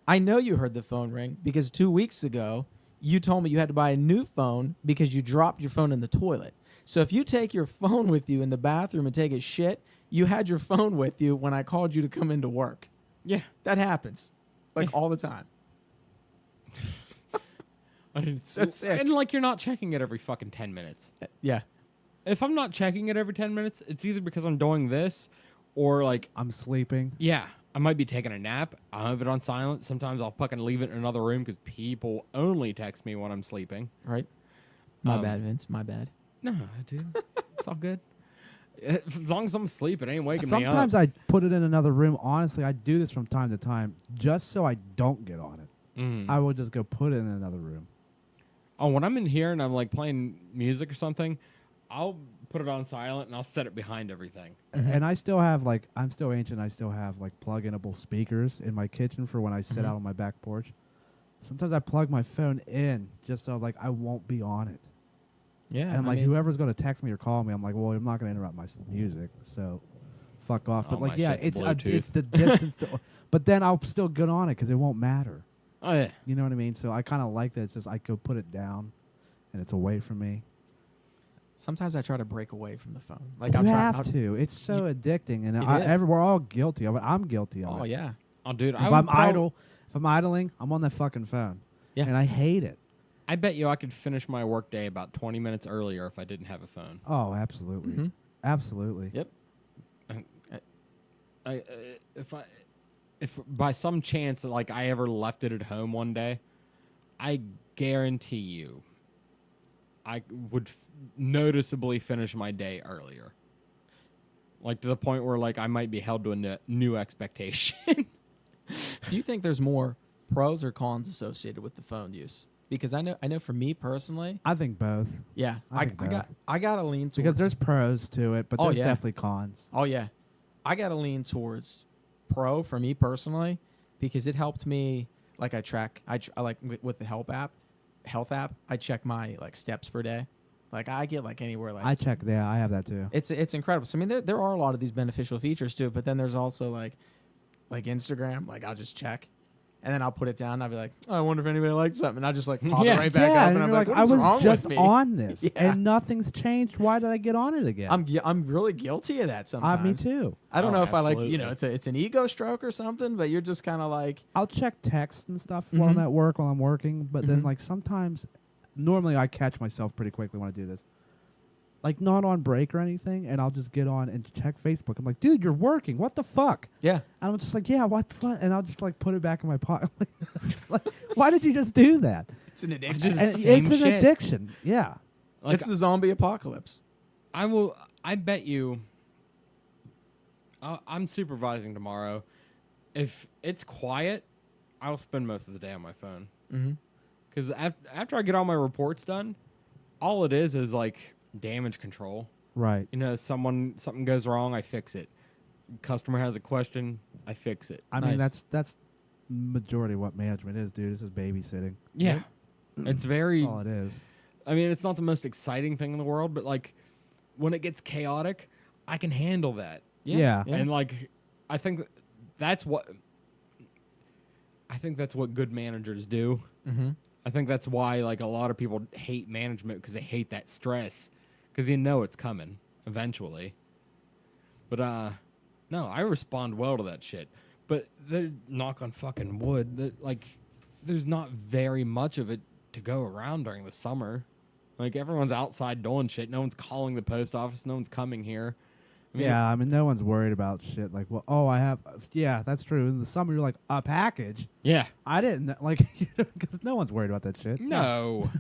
I know you heard the phone ring because 2 weeks ago, you told me you had to buy a new phone because you dropped your phone in the toilet. So if you take your phone with you in the bathroom and take a shit, you had your phone with you when I called you to come into work. Yeah, That happens. Like all the time. I didn't, So sick. and like you're not checking it every fucking 10 minutes. Yeah. if I'm not checking it every 10 minutes, it's either because I'm doing this or like, I'm sleeping. yeah, I might be taking a nap. I'll have it on silent. Sometimes I'll fucking leave it in another room because people only text me when I'm sleeping. Right. My bad, Vince. My bad. No, dude. It's all good. As long as I'm asleep, it ain't waking me up. Sometimes I put it in another room. Honestly, I do this from time to time just so I don't get on it. I will just go put it in another room. Oh, when I'm in here and I'm like playing music or something, I'll put it on silent and I'll set it behind everything. And I still have like, I'm still ancient. I still have like plug-inable speakers in my kitchen for when I sit out on my back porch. Sometimes I plug my phone in just so like I won't be on it. Yeah. And like whoever's going to text me or call me, I'm like, well, I'm not going to interrupt my music, so fuck off. But like, yeah, it's the distance. But then I'll still get on it because it won't matter. Oh yeah, you know what I mean. So I kind of like that. It's just I go put it down, and it's away from me. Sometimes I try to break away from the phone. Like you have to. It's so addicting, and we're all guilty of it. I'm guilty of it. Oh yeah. Oh dude, if I'm idling, I'm on the fucking phone. Yeah, and I hate it. I bet you I could finish my workday about 20 minutes earlier if I didn't have a phone. Oh, absolutely. Absolutely. Yep. If by some chance like I ever left it at home one day, I guarantee you I would noticeably finish my day earlier. Like to the point where like I might be held to a new expectation. Do you think there's more pros or cons associated with the phone use? Because I know for me personally, I think both. Yeah, I gotta lean towards, because there's pros to it, but there's definitely cons. Oh yeah, I gotta lean towards pro for me personally because it helped me. Like I track, I like with the health app, I check my like steps per day. Like I get like anywhere like I check. Yeah, I have that too. It's incredible. So I mean, there are a lot of these beneficial features to it, but then there's also like Instagram. Like I'll just check. And then I'll put it down. And I'll be like, oh, I wonder if anybody liked something. And I'll just like pop it right back up. And I'm like, I was just on this, yeah. and nothing's changed. Why did I get on it again? I'm really guilty of that sometimes. Me too. I don't know if absolutely. I like, it's an ego stroke or something, but you're just kind of like. I'll check text and stuff while I'm at work, while I'm working. But then like sometimes, normally I catch myself pretty quickly when I do this. Like not on break or anything, and I'll just get on and check Facebook. I'm like, dude, you're working. What the fuck? Yeah. And I'm just like, yeah, what? And I'll just like put it back in my pocket. Like, why did you just do that? It's an addiction. It's an addiction. Yeah. Like it's the zombie apocalypse. I bet you. I'm supervising tomorrow. If it's quiet, I'll spend most of the day on my phone. Because after I get all my reports done, all it is like damage control. Right. You know, something goes wrong, I fix it. Customer has a question, I fix it. I mean, that's majority of what management is, dude. It's just babysitting. Yeah. It's very. That's all it is. I mean, it's not the most exciting thing in the world, but like when it gets chaotic, I can handle that. Yeah. And like I think that's what good managers do. I think that's why like a lot of people hate management, because they hate that stress, because you know it's coming eventually. But no, I respond well to that shit. But knock on fucking wood, like there's not very much of it to go around during the summer. Like everyone's outside doing shit. No one's calling the post office. No one's coming here. I mean, yeah, I mean, no one's worried about shit. Like, well, I have. Yeah, that's true. In the summer, you're like, a package. Yeah, I didn't like because no one's worried about that shit. No,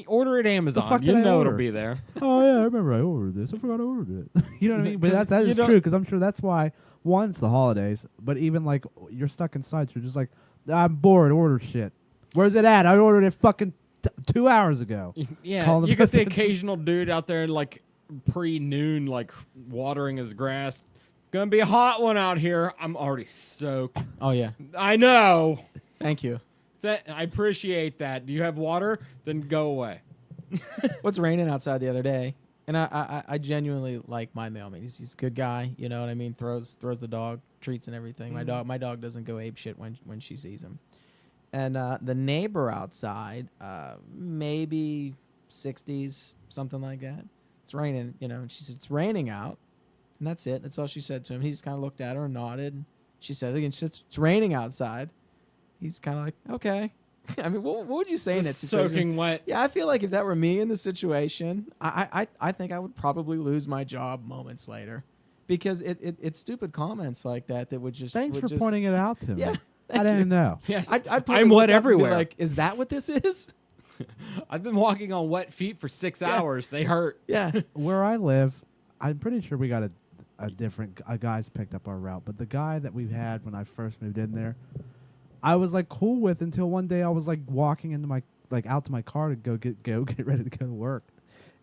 order at Amazon. You know it'll be there. Oh yeah, I remember I ordered this. I forgot I ordered it. You know what I mean? But that is true, because I'm sure that's why. One, it's the holidays, but even like you're stuck inside, so you're just like, I'm bored. Order shit. Where's it at? I ordered it fucking 2 hours ago. Yeah, you got the occasional dude out there like pre-noon, like watering his grass. Gonna be a hot one out here. I'm already soaked. Oh yeah, I know. Thank you. I appreciate that. Do you have water? Then go away. What's raining outside the other day, and I genuinely like my mailman. He's a good guy. You know what I mean? Throws the dog treats and everything. My dog doesn't go ape shit when she sees him. And the neighbor outside, maybe 60s, something like that. It's raining, you know. And she said, it's raining out. And that's it. That's all she said to him. He just kind of looked at her and nodded. She said it again. She said, it's raining outside. He's kind of like, okay. I mean, what would you say in that situation? Soaking wet. Yeah, I feel like if that were me in the situation, I think I would probably lose my job moments later, because it's stupid comments like that would just. Thanks for pointing it out to me. Yeah, I didn't know. Yes, I'd probably I'm look wet up and be everywhere. like, is that what this is? I've been walking on wet feet for 6 hours. They hurt. Yeah. Where I live, I'm pretty sure we got a different guy's picked up our route, but the guy that we had when I first moved in there, I was like cool with until one day I was like walking into my out to my car to get ready to go to work,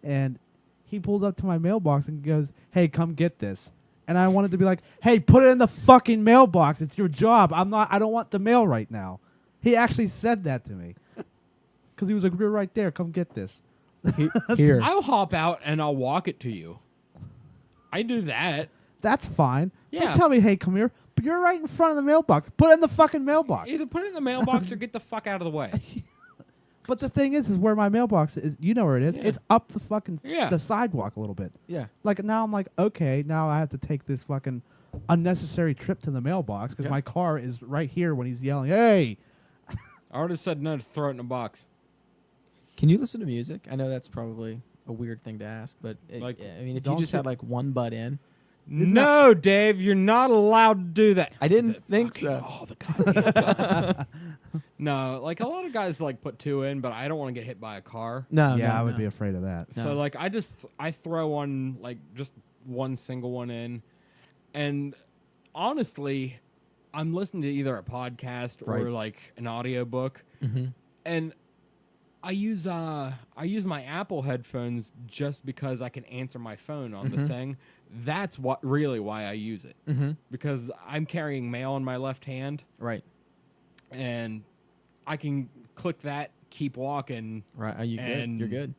and he pulls up to my mailbox and goes, "Hey, come get this." And I wanted to be like, "Hey, put it in the fucking mailbox. It's your job. I don't want the mail right now." He actually said that to me because he was like, "We're right there. Come get this." Here. I'll hop out and I'll walk it to you. I do that. That's fine. Yeah. Don't tell me, "Hey, come here." But you're right in front of the mailbox. Put it in the fucking mailbox. Either put it in the mailbox or get the fuck out of the way. But the thing is where my mailbox is. You know where it is. Yeah. It's up the fucking Yeah. the sidewalk a little bit. Yeah. Like now I'm like, okay, now I have to take this fucking unnecessary trip to the mailbox because Yeah. my car is right here when he's yelling, "Hey!" I already said no to throw it in a box. Can you listen to music? I know that's probably a weird thing to ask, but Like, I mean, if you don't just you- had like one butt in, No, Dave, you're not allowed to do that. I didn't think so. Oh, the goddamn No, like a lot of guys like put 2 in, but I don't want to get hit by a car. No, yeah, no, I would no. be afraid of that. No. So like I throw one like just one single one in, and honestly, I'm listening to either a podcast or Right. like an audiobook, Mm-hmm. and I use my Apple headphones just because I can answer my phone on the thing. That's what really why I use it, Mm-hmm. because I'm carrying mail in my left hand, Right. and I can click that, keep walking, Right. Are you good? And- You're good.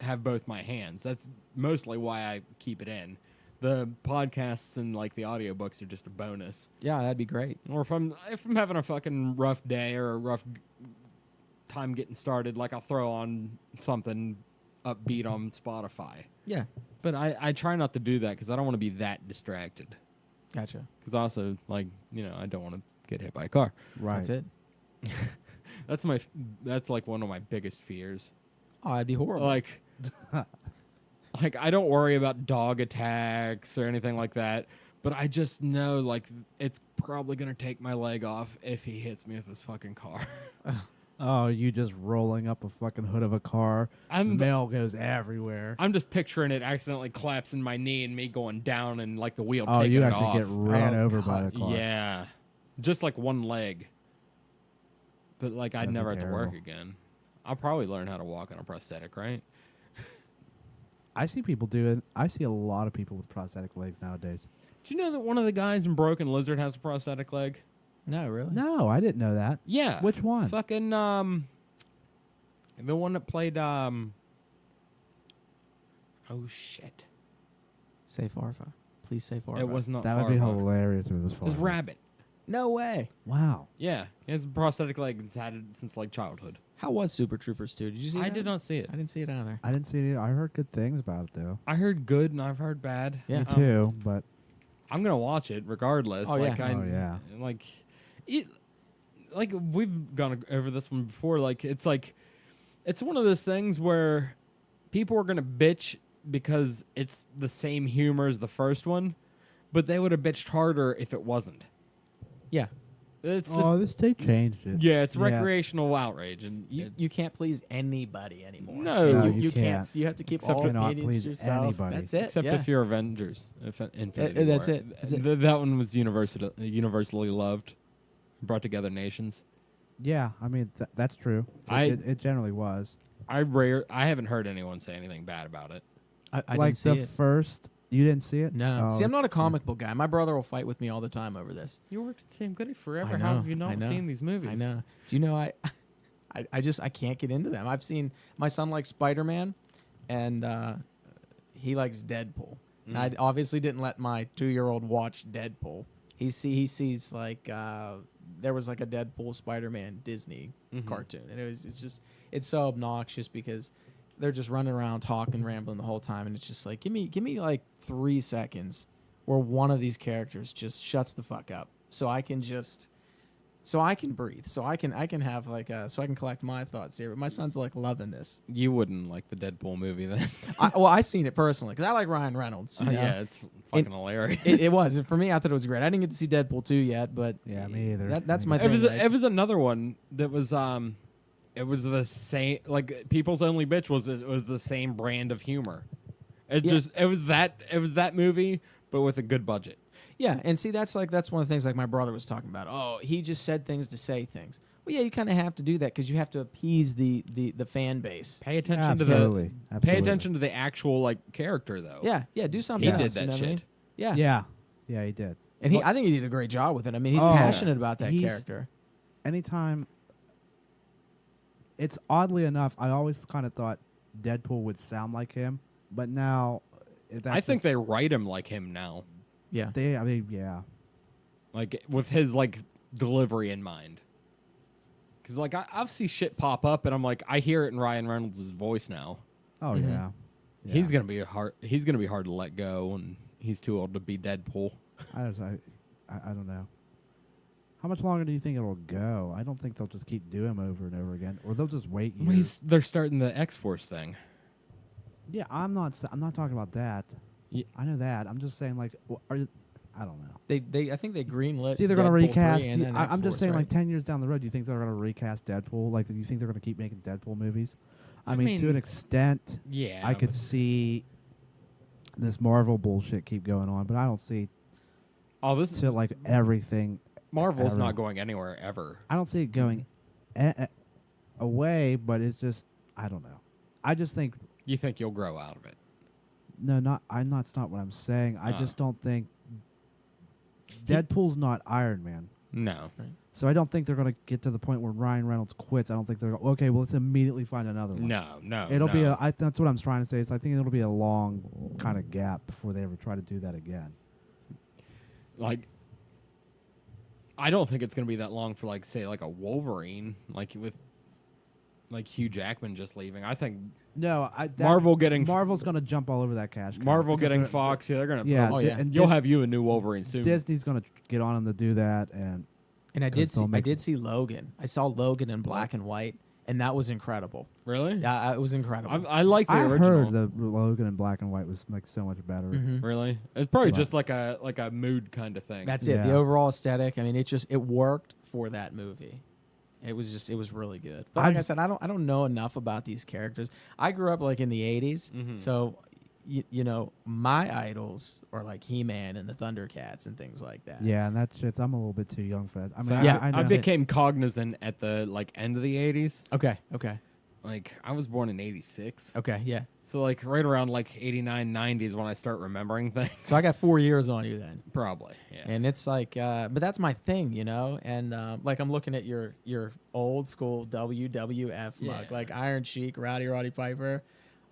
have both my hands. That's mostly why I keep it in. The podcasts and like the audiobooks are just a bonus. Yeah, that'd be great. Or if I'm having a fucking rough day or a rough time getting started, like I'll throw on something upbeat on Spotify. Yeah. But I try not to do that because I don't want to be that distracted. Gotcha. Because also, like, I don't want to get hit by a car. Right. That's it. That's like one of my biggest fears. Oh, that'd be horrible. Like I don't worry about dog attacks or anything like that, but I just know like it's probably gonna take my leg off if he hits me with this fucking car. Oh, you just rolling up a fucking hood of a car. Mail goes everywhere. I'm just picturing it accidentally collapsing my knee and me going down and like the wheel Oh, taking you it actually off. get ran Oh, over by God. the car. Yeah, just like one leg. But like I'd That'd be never have to work terrible. again. I'll probably learn how to walk on a prosthetic, right? I see people do it. I see a lot of people with prosthetic legs nowadays. Do you know that one of the guys in Broken Lizard has a prosthetic leg? no, really? No, I didn't know that. Yeah. Which one? Fucking the one that played oh shit. Say Farfa. Please say Farfa. It was not That would be Farva. hilarious if it was It was Farva. Rabbit. No way. Wow. Yeah. He has a prosthetic leg and he's had it since like childhood. How was Super Troopers 2? Did you see I that? did not see it. I didn't see it either. I didn't see it. I heard good things about it though. I heard good and I've heard bad. Yeah. Me too, but I'm gonna watch it regardless. Oh, like yeah. I, Oh, yeah. Like it like we've gone over this one before. Like it's one of those things where people are gonna bitch because it's the same humor as the first one, but they would have bitched harder if it wasn't. Yeah. It's just they changed it. yeah, it's Yeah. recreational outrage, and You can't please anybody anymore. No. No, you, you can't. can't. You have to keep Except all for not opinions please to yourself. anybody. That's it. except yeah. if you're Avengers, Infinity that's War. it. That's it. That one was universally loved, brought together nations. Yeah, I mean that's true. It generally was. I haven't heard anyone say anything bad about it. I Like didn't see the it. first, you didn't see it? No. Oh, See, I'm it's not a cool. comic book guy. My brother will fight with me all the time over this. You worked at Sam Goody forever. I know, How have you I not know. seen these movies? I know. Do you know I can't get into them. I've seen my son likes Spider-Man, and he likes Deadpool. And I obviously didn't let my 2-year-old watch Deadpool. He sees like there was like a Deadpool Spider-Man Disney cartoon, and it's so obnoxious because they're just running around talking, rambling the whole time, and it's just like give me like 3 seconds where one of these characters just shuts the fuck up, so I can just so I can breathe, so I can have like so I can collect my thoughts here. But my son's like loving this. You wouldn't like the Deadpool movie then. I seen it personally because I like Ryan Reynolds. You know? Yeah, it's fucking hilarious. It was for me. I thought it was great. I didn't get to see Deadpool 2 yet, but Yeah, me either. That's my It thing. was like- it was another one that was it was the same, like People's Only Bitch was the same brand of humor. It was that movie but with a good budget. Yeah, and see, that's one of the things like my brother was talking about. Oh, he just said things to say things. Well, yeah, you kind of have to do that because you have to appease the fan base. Pay attention Absolutely. to pay attention to the actual like character though. Yeah, do something He else. did that you know shit. What I mean? Yeah. Yeah, he did. And I think he did a great job with it. I mean, he's Oh, passionate about that he's- character. Anytime, it's oddly enough, I always kind of thought Deadpool would sound like him, but now I think they write him like him now, Yeah. I mean, yeah. like with his like delivery in mind. Because like I've seen shit pop up and I'm like I hear it in Ryan Reynolds' voice now. Oh Mhm. yeah. He's gonna be hard. He's gonna be hard to let go, and he's too old to be Deadpool. I don't know. How much longer do you think it'll go? I don't think they'll just keep doing him over and over again, or they'll just wait years. They're starting the X-Force thing. Yeah, I'm not talking about that. Yeah. I know that. I'm just saying, like, I don't know. I think they greenlit. It's either going to Deadpool 3 recast. and then I'm X-Force, just saying, right? like 10 years down the road, do you think they're going to recast Deadpool? Like, do you think they're going to keep making Deadpool movies? I mean, to mean, an extent, Yeah, I could see this Marvel bullshit keep going on, but I don't see Oh, this to like everything. Marvel's ever. not going anywhere ever. I don't see it going away, but it's just I don't know. I just think You think you'll grow out of it? no, that's not what I'm saying. I just don't think Deadpool's not Iron Man. No. So I don't think they're going to get to the point where Ryan Reynolds quits. I don't think they're okay. Well, let's immediately find another one. No. It'll be no. that's what I'm trying to say. I think it'll be a long kind of gap before they ever try to do that again. Like, I don't think it's going to be that long for, like, say, like a Wolverine, like with, like Hugh Jackman just leaving. I think No, Marvel's going to jump all over that cash cow Marvel because getting they're- Fox. Yeah, they're going to. Yeah, Oh, yeah. and You'll have you a new Wolverine soon. Disney's going to get on them to do that, and And I Because they'll make- did see Logan. I saw Logan in black and white, and that was incredible. Really? Yeah, it was incredible. I like the I original. heard the Logan in black and white was like so much better. Mhm. Really? It's probably Right. just like a mood kind of thing. That's it. The Yeah. overall aesthetic. I mean, it worked for that movie. It was really good. But I like I just- said, I don't know enough about these characters. I grew up like in the '80s, Mhm. so you know my idols are like He-Man and the Thundercats and things like that. Yeah, and that shit's. I'm a little bit too young for that. I mean, So I, yeah, I, know. I became cognizant at the like end of the 80s. Okay. Like I was born in 86. Okay. Yeah. So like right around like 89, 90 is when I start remembering things. So I got 4 years on you then. Probably, yeah. And it's like, but that's my thing, you know. And like I'm looking at your old school WWF Yeah. mug, like Iron Sheik, Roddy Piper.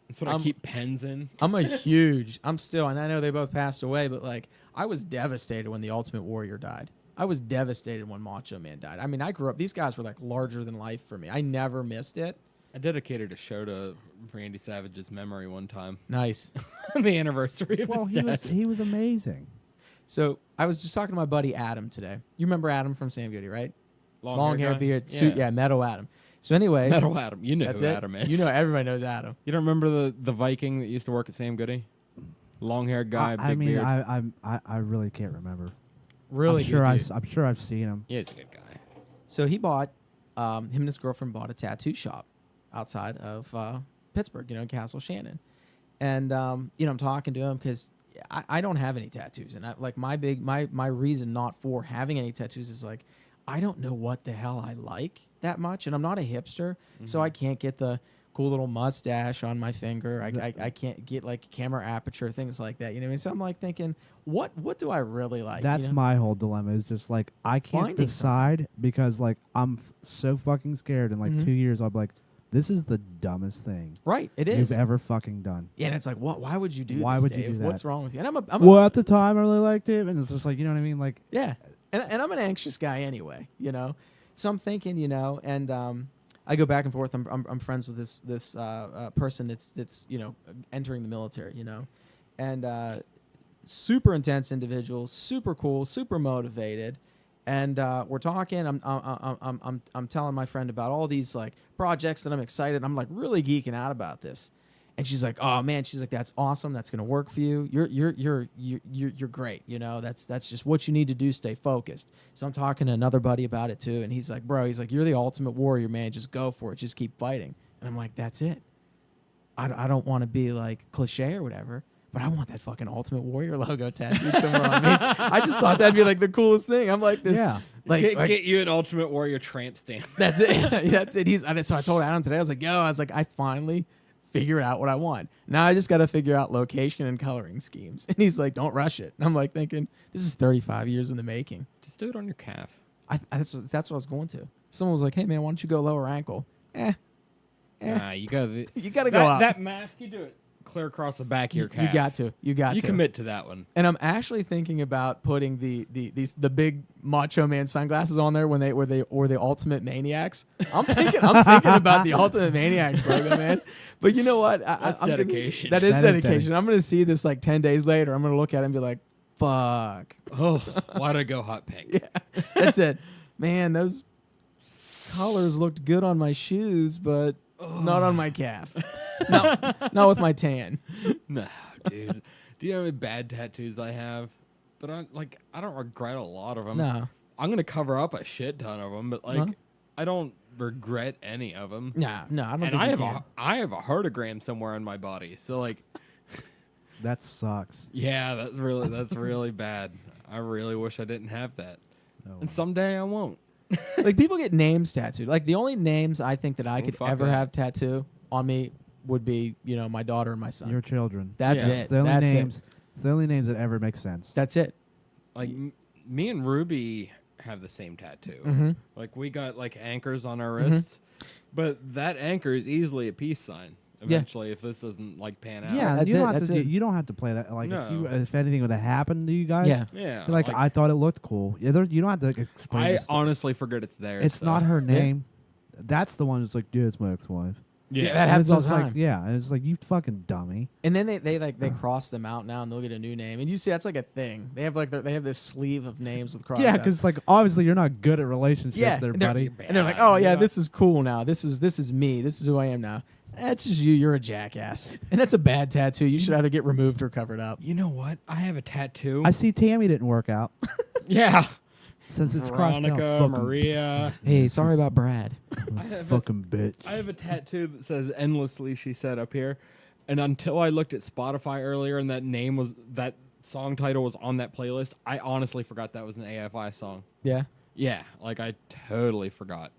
That's what I keep pens in. I'm still, and I know they both passed away, but like I was devastated when the Ultimate Warrior died. I was devastated when Macho Man died. I mean, I grew up; these guys were like larger than life for me. I never missed it. I dedicated a show to Randy Savage's memory one time. Nice. The anniversary of well, his death. he was amazing. So I was just talking to my buddy Adam today. You remember Adam from Sam Goody, right? Long hair, guy? beard, suit. Yeah, Metal Adam. So, anyways, Metal Adam. You know that's who it. Adam is. You know, everybody knows Adam. You don't remember the Viking that used to work at Sam Goody? Long-haired guy, big I mean, beard. I really can't remember. Really I'm sure good dude. I'm sure I've seen him. Yeah, he's a good guy. So he bought, him and his girlfriend bought a tattoo shop outside of Pittsburgh, you know, in Castle Shannon. And, you know, I'm talking to him because I don't have any tattoos. And my reason not for having any tattoos is like, I don't know what the hell I like that much. And I'm not a hipster, so I can't get the cool little mustache on my finger. I can't get like camera aperture, things like that. You know what I mean? So I'm like thinking, what do I really like? That's you know? my whole dilemma. Is just like I can't Finding decide because like I'm so fucking scared. In like 2 years, I'll be like, this is the dumbest thing Right, it is. you've ever fucking done. Yeah, and it's like, what? Why would you do Why this, would you Dave? do that? What's wrong with you? And I'm a Well, at the time, I really liked it, and it's just like, you know what I mean? Like, yeah, and I'm an anxious guy anyway, you know. So I'm thinking, you know, and I go back and forth. I'm friends with this person that's you know entering the military, you know, and super intense individual, super cool, super motivated, And we're talking. I'm telling my friend about all these like projects that I'm excited. I'm like really geeking out about this. And she's like, "Oh man," she's like, "That's awesome. That's gonna work for you. You're great. You know, that's just what you need to do. Stay focused." So I'm talking to another buddy about it too, and he's like, "Bro, he's like, you're the ultimate warrior, man. Just go for it. Just keep fighting." And I'm like, "That's it. I don't want to be like cliche or whatever, but I want that fucking Ultimate Warrior logo tattooed somewhere on me." I just thought that'd be like the coolest thing. I'm like this. Yeah. Get you an Ultimate Warrior tramp stamp. That's it. That's it. So I told Adam today, I was like, I finally figure out what I want. Now I just got to figure out location and coloring schemes. And he's like, "Don't rush it." And I'm like thinking, this is 35 years in the making. Just do it on your calf. That's what I was going to. Someone was like, "Hey man, why don't you go lower ankle?" Nah, you got You got to go up. That mask, you do it clear across the back of your calf. You got to. You commit to that one. And I'm actually thinking about putting the big Macho Man sunglasses on there when they were the Ultimate Maniacs. I'm thinking about the Ultimate Maniacs logo, man. But you know what? That's dedication. That is dedication. I'm gonna see this like 10 days later. I'm gonna look at it and be like, "Fuck." Oh, why'd I go hot pink? Yeah, that's it, man. Those colors looked good on my shoes, but not on my calf. No, not with my tan. No, dude. Do you know how many bad tattoos I have? But I don't regret a lot of them. No. I'm gonna cover up a shit ton of them, but I don't regret any of them. No, I don't. And think I have a heartogram somewhere on my body, so like, That sucks. yeah, that's really bad. I really wish I didn't have that, Oh, and someday I won't. like people get names tattooed. Like the only names I think that I could fuck ever that. have tattoo on me would be, my daughter and my son. Your children. That's Yeah. it. It's the only That's names. it. It's the only names that ever make sense. That's it. Like me and Ruby have the same tattoo. Mhm. Like we got like anchors on our wrists, but that anchor is easily a peace sign. Yeah. Eventually, if this doesn't like pan out. Yeah, That's you don't it, have that's to. it. You don't have to play that. Like No. if anything would have happened to you guys, Yeah. Yeah. you're like, I thought it looked cool. Yeah, you don't have to explain. I this stuff. honestly forget it's there. It's so. not her name. That's the one that's like, dude, it's my ex-wife. Yeah. that And happens it's all just the like, time. yeah, and it's like, you fucking dummy. And then they cross them out now and they'll get a new name. And you see that's like a thing. They have they have this sleeve of names with cross Yeah, outs. because it's like obviously you're not good at relationships, there, and they're- buddy. And they're like, "Oh yeah, this is cool now. This is me. This is who I am now." That's just you. You're a jackass, and that's a bad tattoo. You should either get removed or covered up. You know what? I have a tattoo. I see Tammy didn't work out yeah. since it's crossed out. Veronica, Fucking, Maria. Hey, sorry about Brad. I have fucking bitch. I have a tattoo that says "endlessly." She said up here, and until I looked at Spotify earlier, and that song title was on that playlist, I honestly forgot that was an AFI song. Yeah. Yeah, like I totally forgot.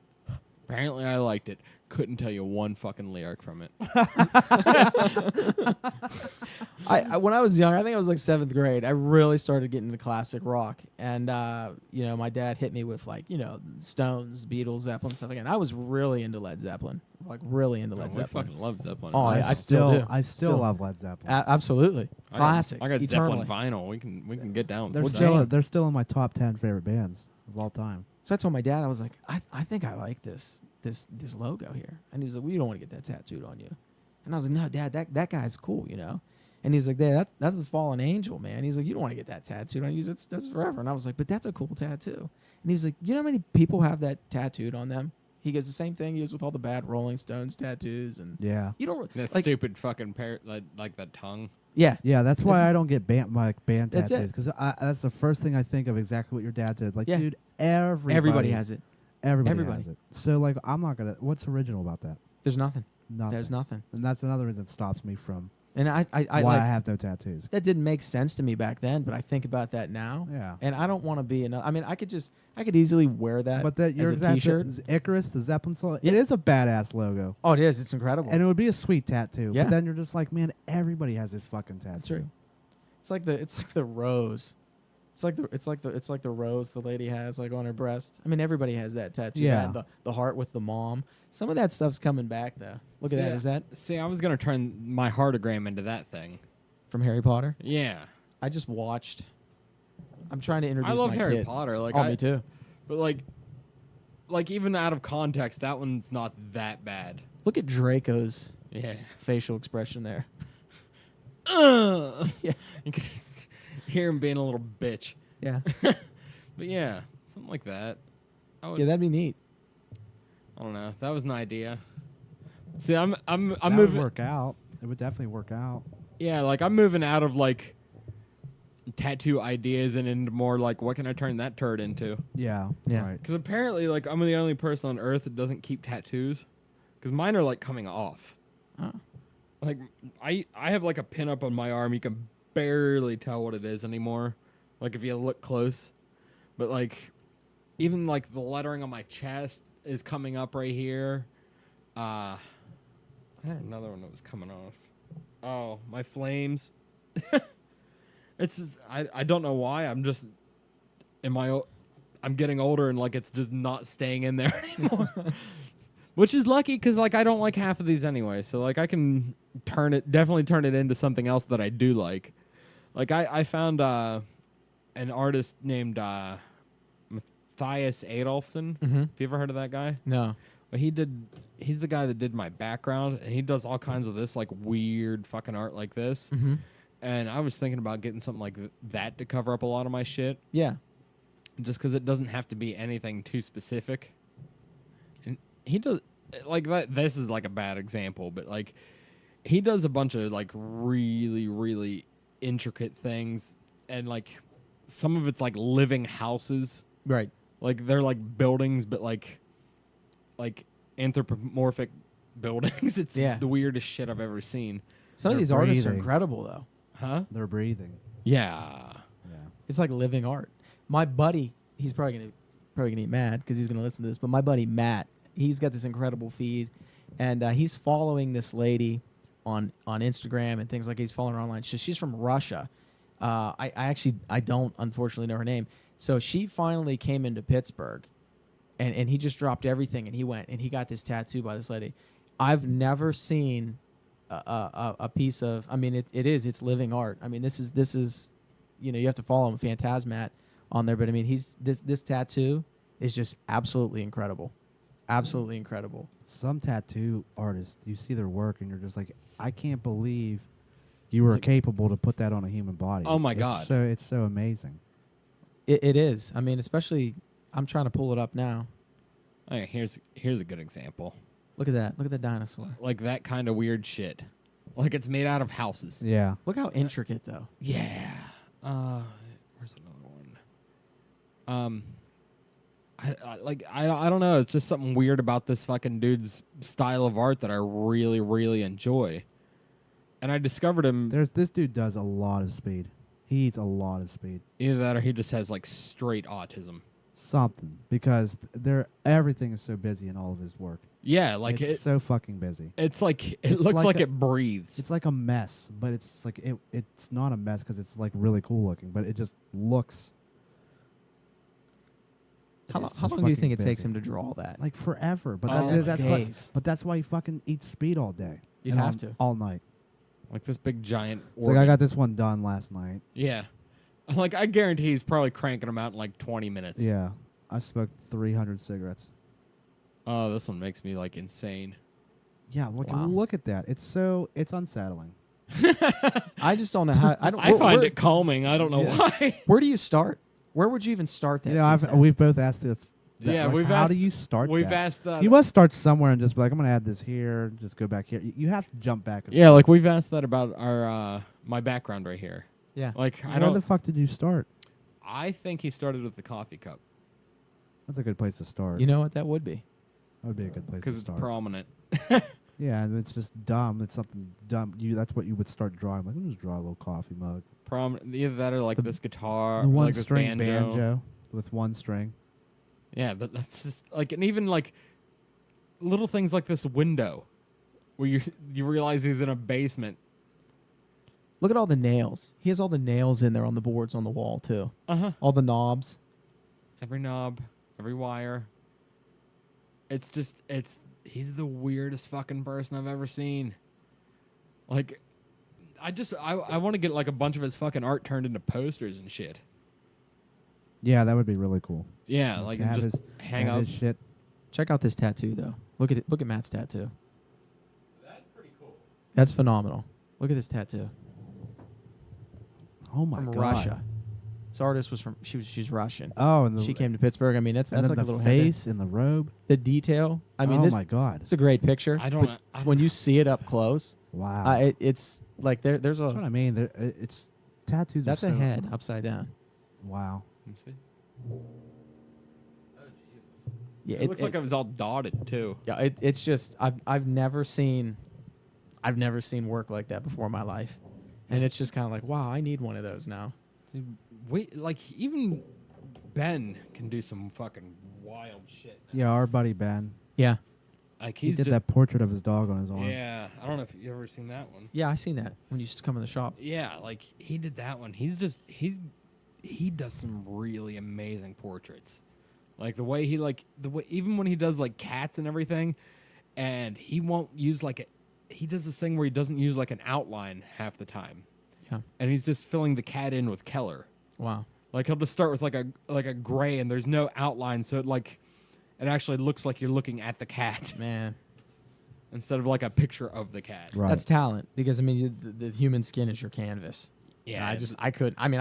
Apparently, I liked it. Couldn't tell you one fucking lyric from it. I when I was young, I think I was like 7th grade, I really started getting into classic rock. And, my dad hit me with like, Stones, Beatles, Zeppelin, stuff again. I was really into Led Zeppelin. Like really into Led We Zeppelin. fucking love Zeppelin. Oh, I still do. I still Still. love Led Zeppelin. Absolutely. Classics. I got eternally. Zeppelin vinyl. We can get down. They're with still that. they're still in my top 10 favorite bands of all time. So I told my dad, I was like, I think I like this logo here. And he was like, well, you don't want to get that tattooed on you. And I was like, no, Dad, that guy's cool, And he was like, Dad, that's the fallen angel, man. He's like, you don't want to get that tattooed on you. That's forever. And I was like, but that's a cool tattoo. And he was like, you know how many people have that tattooed on them? He goes, the same thing he is with all the bad Rolling Stones tattoos. And Yeah. you don't That like, stupid fucking like that tongue. yeah. Yeah, that's why I don't get band That's it. tattoos, because that's the first thing I think of, exactly what your dad said. Like, Yeah. dude, everybody has it. Everybody Everybody. has it. So, like, I'm not going to... What's original about that? There's nothing. Nothing. There's nothing. And that's another reason that stops me from And I why I like, have no tattoos. that didn't make sense to me back then, but I think about that now. Yeah. And I don't want to be another. I mean, I could easily wear that. But that as a T-shirt. Icarus, the Zeppelin song, Yeah. it is a badass logo. Oh, it is. It's incredible. And it would be a sweet tattoo. Yeah. But then you're just like, man, everybody has this fucking tattoo. That's true. It's like the rose. It's like the rose the lady has like on her breast. I mean, everybody has that tattoo. Yeah. That, the heart with the mom. Some of that stuff's coming back though. Look at that. Is that See, I was gonna turn my heartogram into that thing. from Harry Potter? Yeah. I just watched. I'm trying to introduce I love my Harry kids. Potter. Like, me too. But like even out of context, that one's not that bad. Look at Draco's Yeah. facial expression there. Yeah. You can hear him being a little bitch. Yeah. But yeah. Something like that. Yeah, that'd be neat. I don't know. That was an idea. See, I'm That would moving. work out. It would definitely work out. Yeah, like I'm moving out of like tattoo ideas and into more like what can I turn that turd into? Yeah. Yeah. Right. Because apparently, like I'm the only person on Earth that doesn't keep tattoos. Because mine are like coming off. Huh. Like I have like a pin up on my arm. You can barely tell what it is anymore. Like if you look close, but like even like the lettering on my chest is coming up right here. I had another one that was coming off. Oh, my flames. I don't know why. I'm just I'm getting older and like it's just not staying in there anymore. Which is lucky because like I don't like half of these anyway. So like I can definitely turn it into something else that I do like. Like I found an artist named Matthias Adolfsson. Mm-hmm. Have you ever heard of that guy? No. But he's the guy that did my background, and he does all kinds of this like weird fucking art like this. Mm-hmm. And I was thinking about getting something like that to cover up a lot of my shit, Yeah. just because it doesn't have to be anything too specific. And he does like that. This is like a bad example, but like he does a bunch of like really, really intricate things, and like some of it's like living houses. Right. Like they're like buildings, but like anthropomorphic buildings. It's Yeah. the weirdest shit I've ever seen. Some of They're these artists are breathing. incredible, though. Huh? They're breathing. Yeah. Yeah. It's like living art. My buddy, he's probably gonna get mad because he's gonna listen to this. But my buddy Matt, he's got this incredible feed, and he's following this lady on Instagram and things like. He's following her online. She's from Russia. I don't unfortunately know her name. So she finally came into Pittsburgh, and he just dropped everything and he went and he got this tattoo by this lady. I've never seen a piece of. I mean, it's living art. I mean, this is, you know, you have to follow him, Phantasmat, on there. But I mean, this tattoo is just absolutely incredible, absolutely incredible. Some tattoo artists, you see their work and you're just like, I can't believe you were capable to put that on a human body. Oh my God. It's so amazing. It is. I mean, especially I'm trying to pull it up now. Okay, here's a good example. Look at that. Look at the dinosaur. Like that kind of weird shit. Like it's made out of houses. Yeah. Look how intricate though. Yeah. Where's another one? I don't know. It's just something weird about this fucking dude's style of art that I really, really enjoy. And I discovered him. This dude does a lot of speed. He eats a lot of speed. Either that or he just has like straight autism. Something, because everything is so busy in all of his work. Yeah, like it's so fucking busy. It's like it It's looks like like it breathes. It's like a mess, but it's like it's not a mess because it's like really cool looking, but it just looks. How it's long just do you fucking think it takes busy. him to draw that? Like forever, but Oh, that's days. but that's why he fucking eats speed all day. You'd and have to. all night. Like this big giant. It's like I got this one done last night. Yeah. Like I guarantee he's probably cranking them out in like 20 minutes. Yeah, I smoked 300 cigarettes. Oh, this one makes me like insane. Yeah, Wow. look at that. It's unsettling. I just don't know how. I find it calming. I don't know why. Where do you start? Where would you even start that? You know, piece at? we've both asked this. Yeah, like, we've how asked- do you start? We've that? asked that. You must start somewhere and just be like, I'm gonna add this here. Just go back here. You have to jump back. Yeah, like we've asked that about our my background right here. Yeah. Like I Where don't. the fuck did you start? I think he started with the coffee cup That's a good place to start. You know what that would be? That would be a good place to because it's start. prominent. Yeah, and it's just dumb. It's something dumb. That's what you would start drawing. Like, let me just draw a little coffee mug. Prominent. Either that or like The- this guitar, The or one like this string banjo with one string. Yeah, but that's just like, and even like little things like this window, where you realize he's in a basement. Look at all the nails. He has all the nails in there on the boards on the wall too. All the knobs. Every knob, every wire. He's the weirdest fucking person I've ever seen. Like, I want to get like a bunch of his fucking art turned into posters and shit. Yeah, that would be really cool. Yeah, like to and have just hang have up. his shit. Check out this tattoo though. Look at it. Look at Matt's tattoo. That's pretty cool. That's phenomenal. Look at this tattoo Oh my from god. Russia. This artist was she's Russian. Oh, and She came to Pittsburgh. I mean, that's and like then a the little face in the robe. the detail. I mean, oh this my god! it's a great picture. When you see it up close, Wow. it's like there's That's what I mean. It's tattoos. that's are a so, head upside down. Wow. Let me see. Oh Jesus! Yeah, It looks like it was all dotted too. Yeah, it's just I've never seen work like that before in my life, and it's just kind of like, wow, I need one of those now. Wait, like even Ben can do some fucking wild shit. Yeah, our buddy Ben. Yeah, Like He he's did that portrait of his dog on his arm. Yeah, I don't know if you ever seen that one. yeah, I seen that when you used to come in the shop. Yeah, like he did that one. He does some really amazing portraits. Like the way even when he does like cats and everything, and he won't use he does this thing where he doesn't use like an outline half the time. Yeah. And he's just filling the cat in with color. Wow. Like he'll just start with like a gray and there's no outline, so it actually looks like you're looking at the cat Man, instead of like a picture of the cat. Right. that's talent because I mean the human skin is your canvas. Yeah, I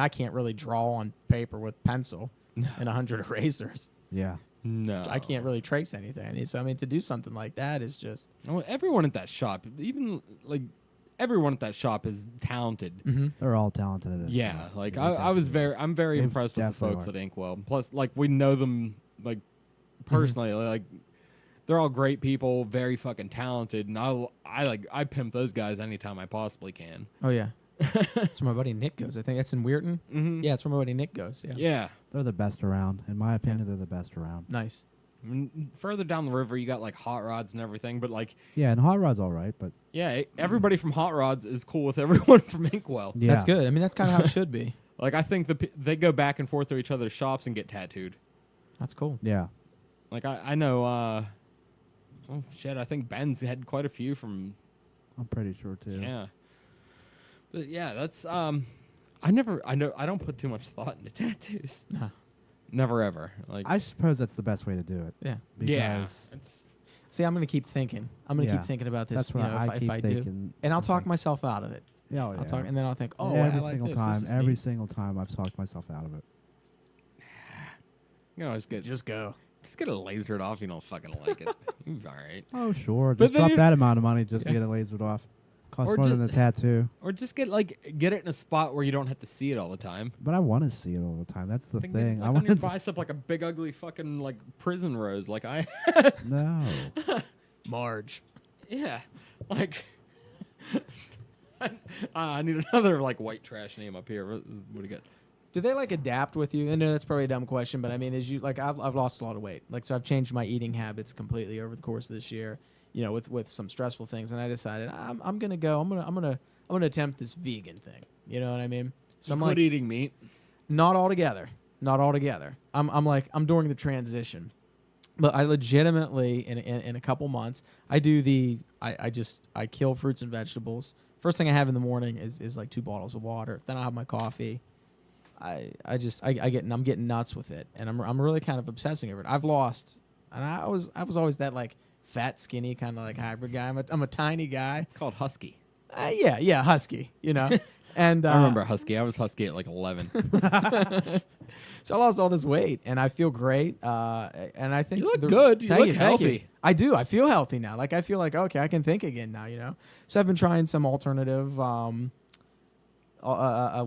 can't really draw on paper with pencil and 100 erasers. Yeah. no, I can't really trace anything. So I mean, to do something like that is just. Well, everyone at that shop, even like everyone at that shop is talented. Mm-hmm. They're all talented at it. Yeah, like They I'm very They impressed with the definitely folks are. at Inkwell. Plus, like we know them like personally. Like they're all great people, very fucking talented, and I pimp those guys anytime I possibly can. Oh yeah, that's where my buddy Nick goes. I think that's in Weirton. Mm-hmm. Yeah, it's where my buddy Nick goes. Yeah. Yeah. They're the best around. In my opinion, they're the best around. Nice. I mean, further down the river, you got like Hot Rods and everything, but like, Yeah, and Hot Rod's all right, but yeah, everybody from Hot Rods is cool with everyone from Inkwell. yeah. That's good. I mean, that's kind of how it should be. Like, I think they go back and forth to each other's shops and get tattooed. That's cool. Yeah. Like, I know, oh shit, I think Ben's had quite a few from, I'm pretty sure too. yeah. But yeah, that's, I don't put too much thought into tattoos. Nah. Never ever. Like, I suppose that's the best way to do it. Yeah. Because yeah. See, I'm gonna keep thinking. I'm gonna Yeah. keep thinking about this. That's what I if keep I do, thinking. and I'll talk myself out of it. Yeah, I'll talk, and then I'll think, oh, every I like single this. time, This is every neat. single time, I've talked myself out of it. You know, just go. get it lasered off. You don't fucking like it. You're all right. Oh, sure. But Just then drop you- that amount of money just Yeah. to get it lasered off. Costs Or more ju- than the tattoo. Or just get it in a spot where you don't have to see it all the time. But I want to see it all the time. That's the Think thing. like I on want your to. bicep like a big ugly fucking like prison rose. Like I, No. Marge. yeah, like I need another like white trash name up here. What do you got? Do they like adapt with you? I know that's probably a dumb question, but I mean, I've lost a lot of weight. Like, so I've changed my eating habits completely over the course of this year. You know, with some stressful things, and I decided I'm gonna attempt this vegan thing. You know what I mean? So I'm Quit like, eating meat. not altogether. I'm during the transition, but I legitimately in a couple months I kill fruits and vegetables. First thing I have in the morning is like 2 bottles of water. Then I have my coffee. I'm getting nuts with it, and I'm really kind of obsessing over it. I've lost, and I was always that like fat, skinny kind of like hybrid guy. I'm a tiny guy. It's called husky. Yeah, husky. You know, and I remember husky. I was husky at like 11. So I lost all this weight, and I feel great. And I think You look good. You Thank look thank healthy. I do. I feel healthy now. Like I feel like okay, I can think again now. You know. So I've been trying some alternative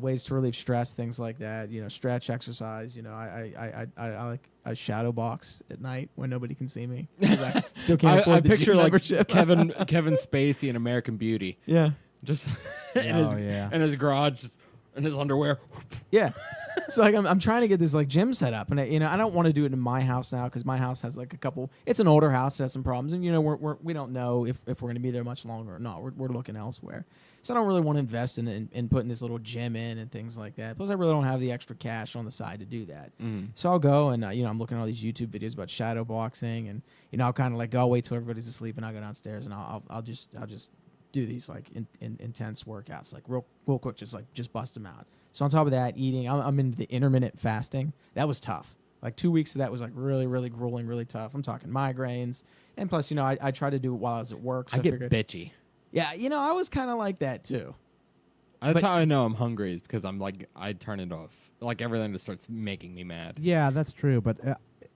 ways to relieve stress, things like that. You know, stretch, exercise. You know, I shadow box at night when nobody can see me. 'Cause I still can't afford I the picture gym like membership. Kevin Spacey in American Beauty, Yeah. just Oh, in his garage, just in his underwear. Yeah. So like I'm trying to get this like gym set up, and I don't want to do it in my house now because my house has like a couple. It's an older house that has some problems, and we don't know if we're going to be there much longer or not. We're looking elsewhere. So I don't really want to invest in putting this little gym in and things like that. Plus I really don't have the extra cash on the side to do that. So I'll go and I'm looking at all these YouTube videos about shadow boxing, and I'll kind of like I'll wait till everybody's asleep and I'll go downstairs and I'll just do these like intense workouts, like real quick, just bust them out. So on top of that, eating, I'm into the intermittent fasting. That was tough. Like 2 weeks of that was like really, really grueling, really tough. I'm talking migraines, and plus, I tried to do it while I was at work. So I get figured, bitchy. yeah, I was kind of like that too. That's But- how I know I'm hungry, is because I'm like I turn it off. like everything just starts making me mad. Yeah, that's true. But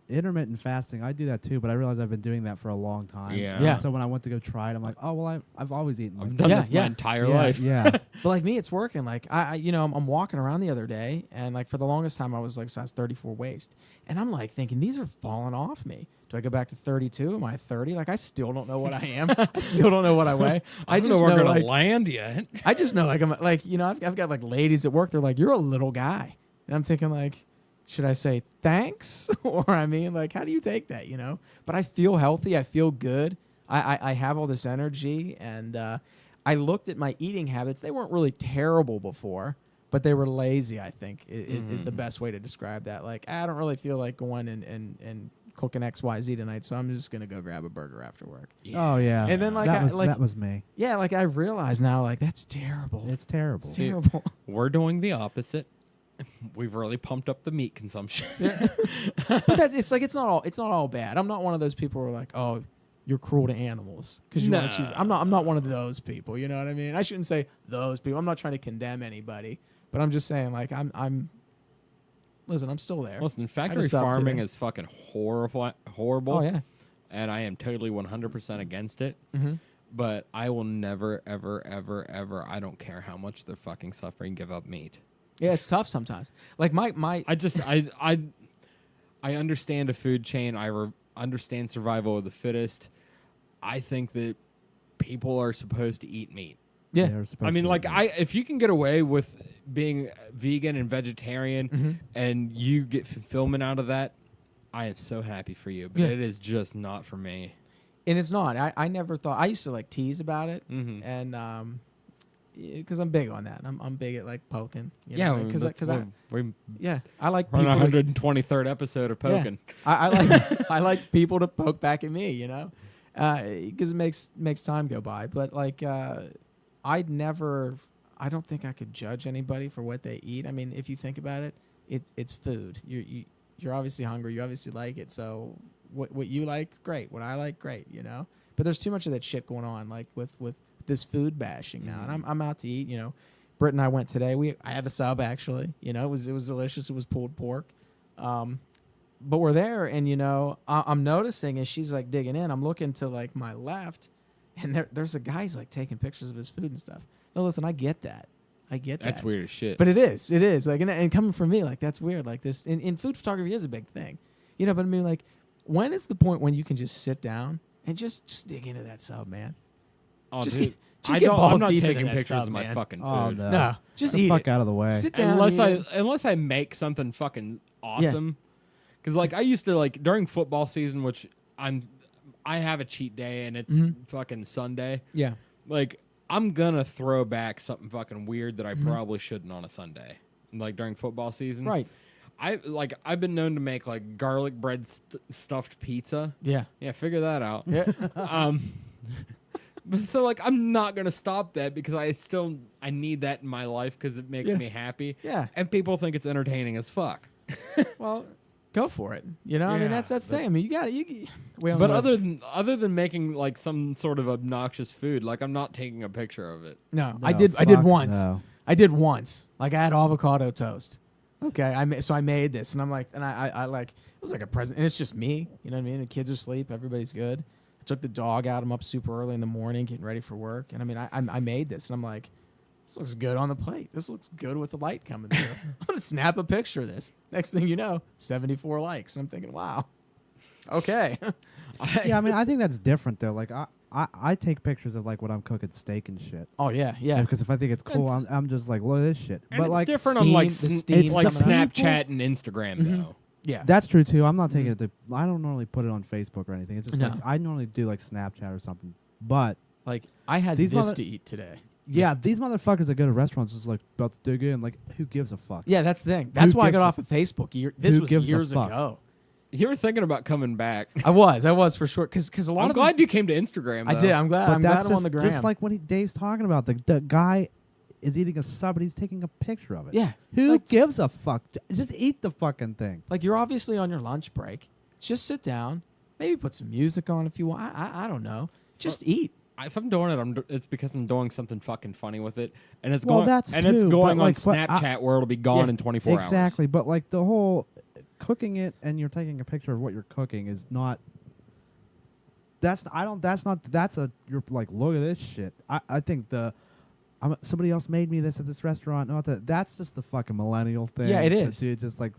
intermittent fasting, I do that too. But I realize I've been doing that for a long time. Yeah. Yeah. And so when I went to go try it, I'm like, oh well, I've always eaten like I've that. done Yeah, this yeah. my entire Yeah, life. Yeah. But like me, it's working. Like I'm walking around the other day, and like for the longest time, I was like size 34 waist, and I'm like thinking these are falling off me. Do I go back to 32? Am I 30? Like I still don't know what I am. I still don't know what I weigh. I don't just know we're gonna like, land yet. I just know like I'm like I've got like ladies at work. They're like, you're a little guy, and I'm thinking like, should I say thanks or I mean like how do you take that? But I feel healthy. I feel good. I have all this energy, and I looked at my eating habits. They weren't really terrible before, but they were lazy. I think is the best way to describe that. Like I don't really feel like going and cooking XYZ tonight, so I'm just gonna go grab a burger after work. Oh yeah. And then, like, that was me. Yeah, like I realize now, like that's terrible. It's terrible. It's terrible. We're doing the opposite. We've really pumped up the meat consumption. But it's not all bad. I'm not one of those people who are like, oh, you're cruel to animals because you want to choose. I'm not one of those people. You know what I mean? I shouldn't say those people. I'm not trying to condemn anybody, but I'm just saying like Listen, I'm still there. Listen, factory farming is fucking horrible. Oh yeah. And I am totally 100% against it. Mm-hmm. But I will never, ever, ever, ever, I don't care how much they're fucking suffering, give up meat. Yeah, it's tough sometimes. Like my I understand a food chain. I understand survival of the fittest. I think that people are supposed to eat meat. yeah. I mean, like, if you can get away with being vegan and vegetarian and you get fulfillment out of that, I am so happy for you. But it is just not for me. And it's not. I never thought. I used to like tease about it, and because I'm big on that. I'm big at like poking. Yeah, because we're I like on people. our 123rd episode of poking. I like I like people to poke back at me. Because it makes time go by. But like I don't think I could judge anybody for what they eat. I mean, if you think about it, it's food. You're obviously hungry. You obviously like it. So what you like, great. What I like, great. But there's too much of that shit going on, like with this food bashing now. And I'm out to eat. Britt and I went today. I had a sub actually. It was delicious. It was pulled pork. But we're there, and I'm noticing as she's like digging in, I'm looking to like my left, and there's a guy's like taking pictures of his food and stuff. No, listen, I get that. That's weird as shit. But it is like, and coming from me, like that's weird. Like this, in food photography is a big thing, But I mean, like, when is the point when you can just sit down and just dig into that sub, man? Oh, just dude, get I'm balls not deep into taking that pictures sub, of my man. fucking food. Oh, No, just Get the eat fuck it. out of the way. Sit down. Unless I make something fucking awesome. Because like I used to like during football season, which I have a cheat day and it's fucking Sunday. Yeah. Like I'm gonna throw back something fucking weird that I probably shouldn't on a Sunday. Like during football season. Right. I've been known to make like garlic bread stuffed pizza. Yeah. Yeah, figure that out. Yeah. But so like I'm not gonna stop that because I need that in my life because it makes me happy. Yeah. And people think it's entertaining as fuck. Well, go for it. I mean, that's the thing. I mean, you got it. But other than making like some sort of obnoxious food, like I'm not taking a picture of it. No, No, I did fuck once. no. I did once. Like I had avocado toast. Okay, I made this, and I'm like, and I like it was like a present, and it's just me. You know what I mean? The kids are asleep, everybody's good. I took the dog out. I'm up super early in the morning, getting ready for work, and I mean, I made this, and I'm like, this looks good on the plate. This looks good with the light coming through. I'm gonna snap a picture of this. Next thing you know, 74 likes. I'm thinking, wow. Okay. Yeah, I mean, I think that's different though. Like I take pictures of like when I'm cooking steak and shit. Oh yeah, yeah. Because if I think it's cool, I'm just like, look at this shit. And But it's like different steam- on like the steam like coming out. Snapchat and Instagram though. Yeah. that's true too. I'm not taking it to. I don't normally put it on Facebook or anything. It's just No. like I normally do like Snapchat or something. But Like I had These this mother- to eat today. yeah, these motherfuckers that go to restaurants just like about to dig in. Like, who gives a fuck? Yeah, that's the thing. That's why I gives got a- off of Facebook. This who was gives a years fuck? ago. You were thinking about coming back. I was for sure. Because a lot I'm of glad you came to Instagram. I though. did. I'm glad. But I'm that's glad I'm on the gram. just like what Dave's talking about. The guy is eating a sub and he's taking a picture of it. Yeah. Who Like- gives a fuck? Just eat the fucking thing. Like you're obviously on your lunch break. Just sit down. Maybe put some music on if you want. I don't know. Just eat. if I'm doing it, it's because I'm doing something fucking funny with it, and it's Well, going that's and it's too, going but, on like, but Snapchat where it'll be gone in 24 hours. Exactly, but like the whole cooking it and you're taking a picture of what you're cooking is not. That's a you're like, look at this shit. I think somebody else made me this at this restaurant. That's just the fucking millennial thing. Yeah, it is. Dude, just like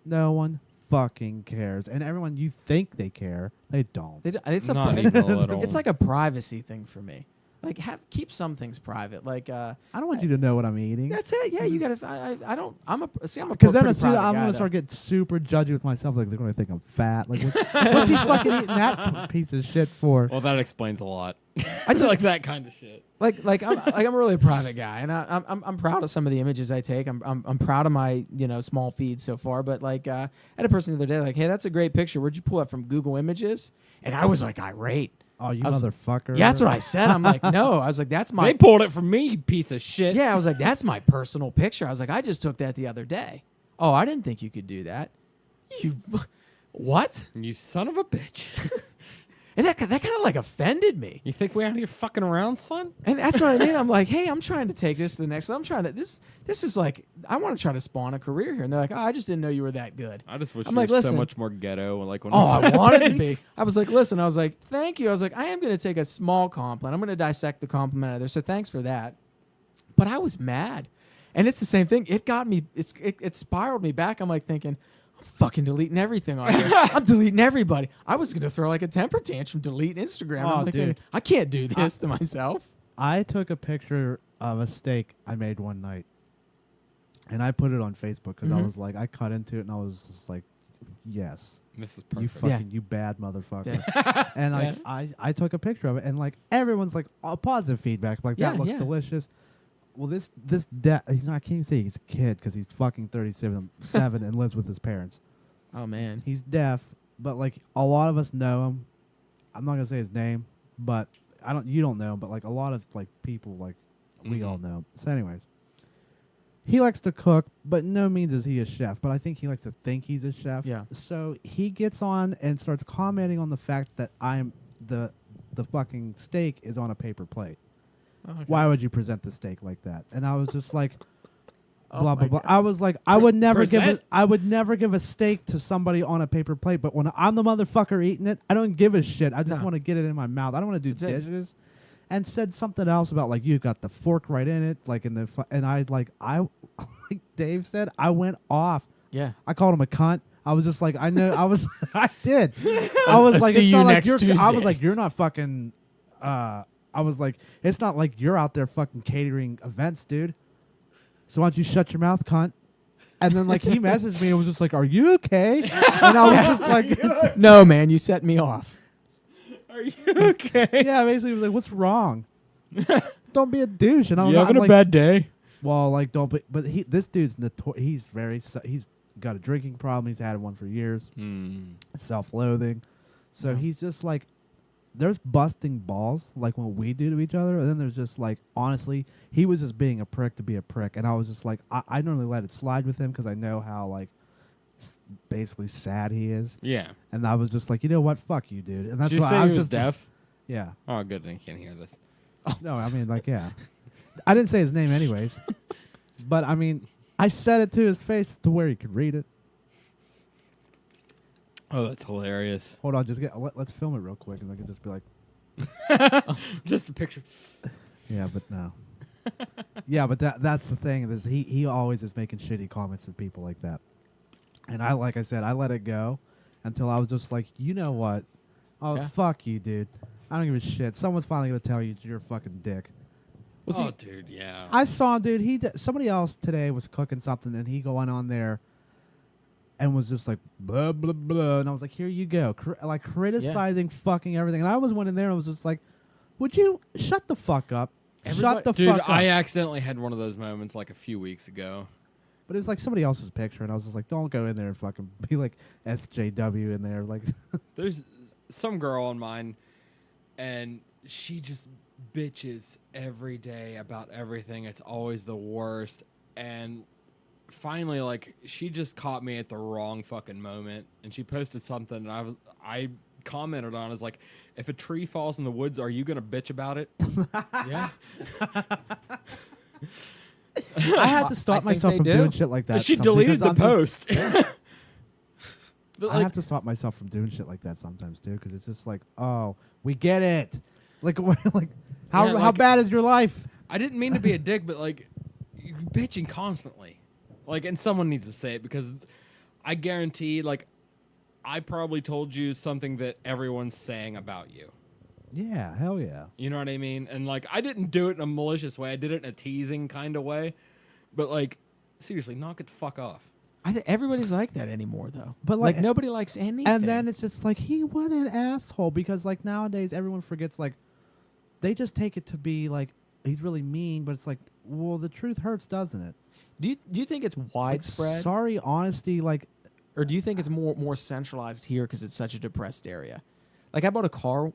no one fucking cares, and everyone you think they care, they don't. It's Not even a little. It's like a privacy thing for me. Like, keep some things private. Like, I don't want you to know what I'm eating. that's it. Yeah, you gotta. I don't. I'm a Because then pretty private I'm guy, gonna though. start getting super judgy with myself. Like they're gonna think I'm fat. Like what's he fucking eating that piece of shit for? Well, that explains a lot. I do like that kind of shit. Like I'm really a private guy, and I'm proud of some of the images I take. I'm proud of my small feed so far. But like I had a person the other day like, hey, that's a great picture. Where'd you pull that from? Google Images? And I was like irate. Oh, you I was- motherfucker! Yeah, that's what I said. I'm like, no. I was like, that's my They pulled it from me, you piece of shit. yeah. I was like, that's my personal picture. I was like, I just took that the other day. Oh, I didn't think you could do that. You what? You son of a bitch. And that kind of like offended me. You think we out here fucking around, son? And that's what I mean. I'm like, hey, I'm trying to take this to the next level. I'm trying to this is like I want to try to spawn a career here. And they're like, oh, I just didn't know you were that good. I just wish I'm you like, were so listen. much more ghetto. Like when Oh, I I wanted to be. I was like, listen, I was like, thank you. I was like, I am going to take a small compliment. I'm going to dissect the compliment out of there. So thanks for that. But I was mad. And it's the same thing. It got me, it spiraled me back. I'm like thinking, I'm fucking deleting everything on here. I'm deleting everybody. I was going to throw like a temper tantrum, delete Instagram. Oh, I'm like, dude. I can't do this to myself. I took a picture of a steak I made one night, and I put it on Facebook because I was like, I cut into it and I was just like, yes, This is you perfect. fucking you bad motherfucker. And like I took a picture of it, and like everyone's like positive feedback, like that looks delicious. Well, he's not. I can't even say he's a kid because he's fucking 37 and lives with his parents. Oh man. He's deaf, but like a lot of us know him. I'm not gonna say his name, but you don't know him, but like a lot of like people like we all know him. So anyways, he likes to cook, but no means is he a chef, but I think he likes to think he's a chef. Yeah. So he gets on and starts commenting on the fact that I'm the fucking steak is on a paper plate. Oh, okay. Why would you present the steak like that? And I was just like, Oh blah my blah blah. God. I was like, I would never present? I would never give a steak to somebody on a paper plate. But when I'm the motherfucker eating it, I don't give a shit. I just No. want to get it in my mouth. I don't want to do That's it. dishes. And said something else about like you got the fork right in it, like in the and I like Dave said, I went off. Yeah. I called him a cunt. I was just like, I know. I was, I did. I was like, See it's you not like next you're. I Tuesday. was like, you're not fucking. I was like, it's not like you're out there fucking catering events, dude. So why don't you shut your mouth, cunt? And then like he messaged me and was just like, "Are you okay?" And I was just like, No, man, you set me off. Are you okay? "Yeah." Basically, he was like, "What's wrong? Don't be a douche." And I'm You having a like, bad day? well, like don't. But this dude's he's he's got a drinking problem. He's had one for years. Self-loathing. So he's just like, there's busting balls like what we do to each other, and then there's just like, honestly, he was just being a prick to be a prick, and I was just like, I normally let it slide with him because I know how like basically sad he is, Yeah. and I was just like, you know what, fuck you, dude, and that's Did you why say I he was was just deaf? yeah, Oh, good. I can't hear this. no, I mean like yeah, I didn't say his name anyways, but I mean I said it to his face to where he could read it. Oh, that's hilarious. Hold on, let's film it real quick, and I can just be like. Just a picture. Yeah, but no. Yeah, but that's the thing is he always is making shitty comments to people like that, and like I said, I let it go until I was just like, you know what? Oh fuck you, dude. I don't give a shit. Someone's finally gonna tell you you're a fucking dick. Oh, dude, yeah. I saw, dude. Somebody else today was cooking something, and he going on there and was just like blah blah blah, and I was like, here you go, criticizing fucking everything, and I went in there and was just like, would you shut the fuck up? Shut the Dude, fuck up. I accidentally had one of those moments like a few weeks ago. But it was like somebody else's picture, and I was just like, don't go in there and fucking be like SJW in there. Like, There's some girl on mine, and she just bitches every day about everything. It's always the worst. And finally, like, she just caught me at the wrong fucking moment, and she posted something, and I commented on is like, if a tree falls in the woods, are you gonna bitch about it? Yeah. I have to stop I think myself they from do. doing shit like that. She some- deleted because the I'm just- post. But, I like, have to stop myself from doing shit like that sometimes too, because it's just like, oh, we get it. Like, like how Yeah, how like- bad is your life? I didn't mean to be a dick, but like, you're bitching constantly. Like, and someone needs to say it because I guarantee, like, I probably told you something that everyone's saying about you. Yeah, hell yeah. You know what I mean? And like, I didn't do it in a malicious way. I did it in a teasing kind of way. But like, seriously, knock it the fuck off. I think everybody's like that anymore, though. But, like like, nobody likes anything. And then it's just like, what an asshole, because like nowadays everyone forgets, like they just take it to be like he's really mean, but it's like, well, the truth hurts, doesn't it? do you think it's Like, widespread, sorry, honesty, like or do you think it's more centralized here because it's such a depressed area? Like I bought a car,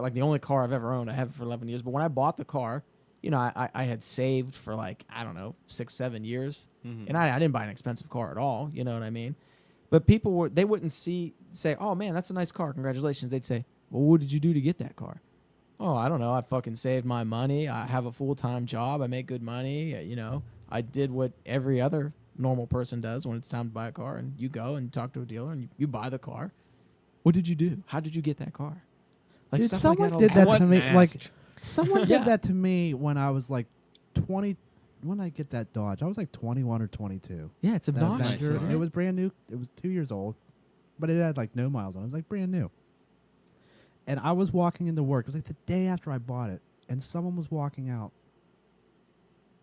like the only car I've ever owned. I have it for 11 years. But when I bought the car, you know, I had saved for like, I don't know, 6-7 years. Mhm. And I didn't buy an expensive car at all. You know what I mean? But people they wouldn't say, oh man, that's a nice car. Congratulations. They'd say, well, what did you do to get that car? Oh, I don't know. I fucking saved my money. I have a full-time job. I make good money. You know, I did what every other normal person does when it's time to buy a car. And you go and talk to a dealer and you buy the car. What did you do? How did you get that car? Like dude, stuff someone like did that. that to me. Wasn't Like asked. someone Yeah. did that to me when I was like 20. When did I get that Dodge? I was like 21 or 22. Yeah, it's That obnoxious. Avenger, Isn't it was brand new. It was 2 years old, but it had like no miles on it. It was like brand new. And I was walking into work. It was like the day after I bought it, and someone was walking out.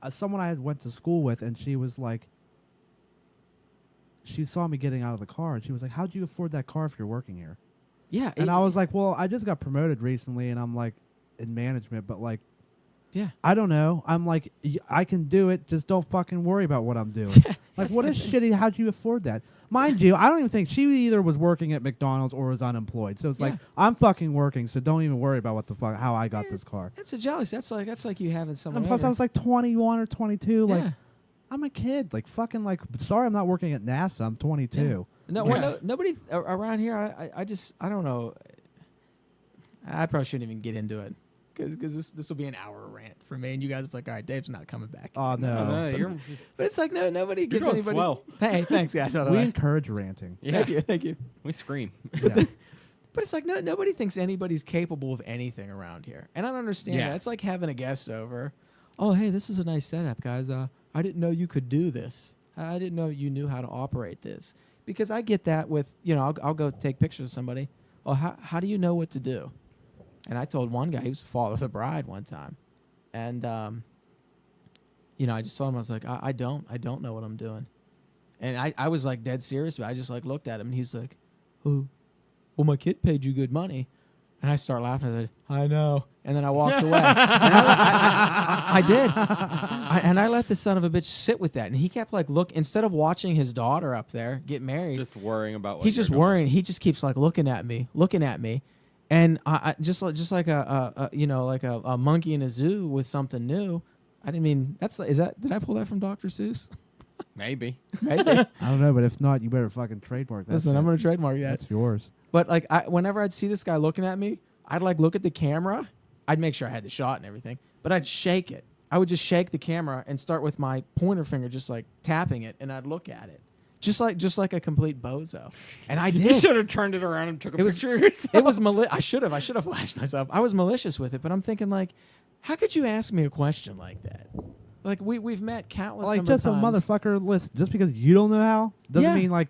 Someone I had went to school with, and she was like, she saw me getting out of the car, and she was like, "How'd you afford that car if you're working here?" Yeah, And I was like, "Well, I just got promoted recently, and I'm like in management, but like." yeah. I don't know. I'm like, I can do it. Just don't fucking worry about what I'm doing. Like, what a shitty. How'd you afford that? Mind you, I don't even think she either was working at McDonald's or was unemployed. So it's like, Yeah. I'm fucking working. So don't even worry about what the fuck, how I got Yeah, this car. That's a jealous. That's like you having someone. And plus, over. I was like 21 or 22. Yeah. Like, I'm a kid. Like, fucking, like, sorry, I'm not working at NASA. I'm 22. No, Yeah. well, nobody around here. I don't know. I probably shouldn't even get into it because this will be an hour rant for me, and you guys will be like, all right, Dave's not coming back. Oh, no. No, you're, But it's like nobody gives going anybody. swell. Hey, thanks guys. By the We way, encourage ranting. yeah, thank you. we scream. Yeah. But it's like nobody thinks anybody's capable of anything around here, and I don't understand Yeah. that. It's like having a guest over. Oh, hey, this is a nice setup, guys. I didn't know you could do this. I didn't know you knew how to operate this. Because I get that with, you know, I'll go take pictures of somebody. Oh, how do you know what to do? And I told one guy, he was a father of the bride one time. And, you know, I just told him, I was like, I don't know what I'm doing. And I was like dead serious, but I just like looked at him and he's like, oh, well, my kid paid you good money. And I start laughing. I said, I know. And then I walked away. And I did. And I let the son of a bitch sit with that. And he kept like instead of watching his daughter up there get married, Just worrying about what he's you're just doing. worrying. He just keeps like looking at me. And I just like a you know, like a monkey in a zoo with something new. I didn't mean did I pull that from Dr. Seuss? Maybe. Maybe. I don't know, but if not, you better fucking trademark that. Listen, shit. I'm gonna trademark that. That's yours. But like, whenever I'd see this guy looking at me, I'd like look at the camera. I'd make sure I had the shot and everything, but I'd shake it. I would just shake the camera and start with my pointer finger, just like tapping it, and I'd look at it, just like a complete bozo. And I You did. should have turned it around and took a It was- picture of yourself. It was I should have flashed myself. I was malicious with it, but I'm thinking like, how could you ask me a question like that? Like we've met countless Like, number just a of times. motherfucker. Listen, just because you don't know how doesn't Yeah. mean like,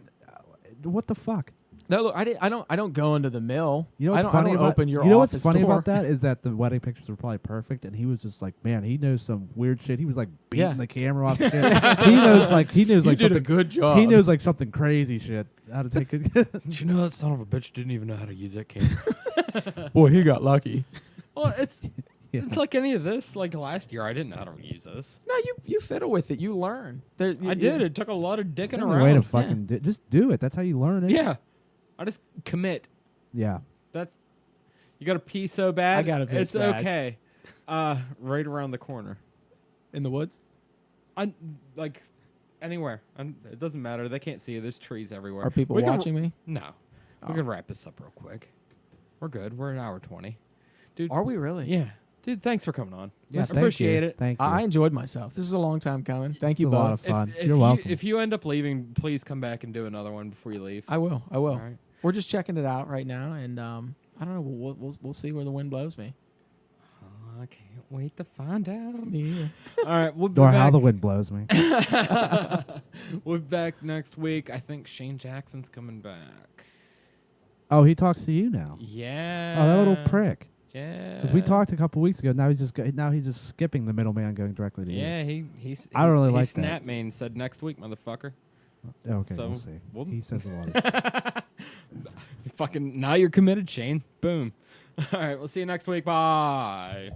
what the fuck? No, look, I don't go into the mill. You know I what's don't, funny I don't about open your you know what's office funny door. about that is that the wedding pictures were probably perfect, and he was just like, man, he knows some weird shit. He was like beating Yeah. the camera off shit. he knows like You did something. a good job. He knows like something crazy shit. How to take it. Did you know that son of a bitch didn't even know how to use that camera? Boy, he got lucky. Well, it's Yeah. it's like any of this. Like last year, I didn't know how to use this. No, you fiddle with it. You learn. I did. It took a lot of It's dicking the around. way to fucking just do it. That's how you learn it. Yeah, I just commit. Yeah. That's you got to pee so bad. I gotta piss It's bad. okay. Right around the corner. In the woods. I like anywhere. It doesn't matter. They can't see you. There's trees everywhere. Are people We can- watching me? No. We Oh. can wrap this up real quick. We're good. We're an hour 20. Dude. Are we really? Yeah. Dude, thanks for coming on. Yes, appreciate it. Thank you. I enjoyed myself. This is a long time coming. Thank you It's a lot both. of fun. If You're welcome. If you end up leaving, please come back and do another one before you leave. I will. All right. We're just checking it out right now, and I don't know. We'll see where the wind blows me. I can't wait to find out. Yeah. All right, we'll be or back. how the wind blows me. We'll be back next week. I think Shane Jackson's coming back. Oh, he talks to you now. Yeah. Oh, that little prick. Yeah. Because we talked a couple weeks ago. Now he's just skipping the middleman, going directly to you. Yeah, he's. I don't really he like that. snapped me and said next week, motherfucker. Okay, So, we'll see. we'll- He says a lot. Fucking now you're committed, Shane. Boom. All right, we'll see you next week. Bye.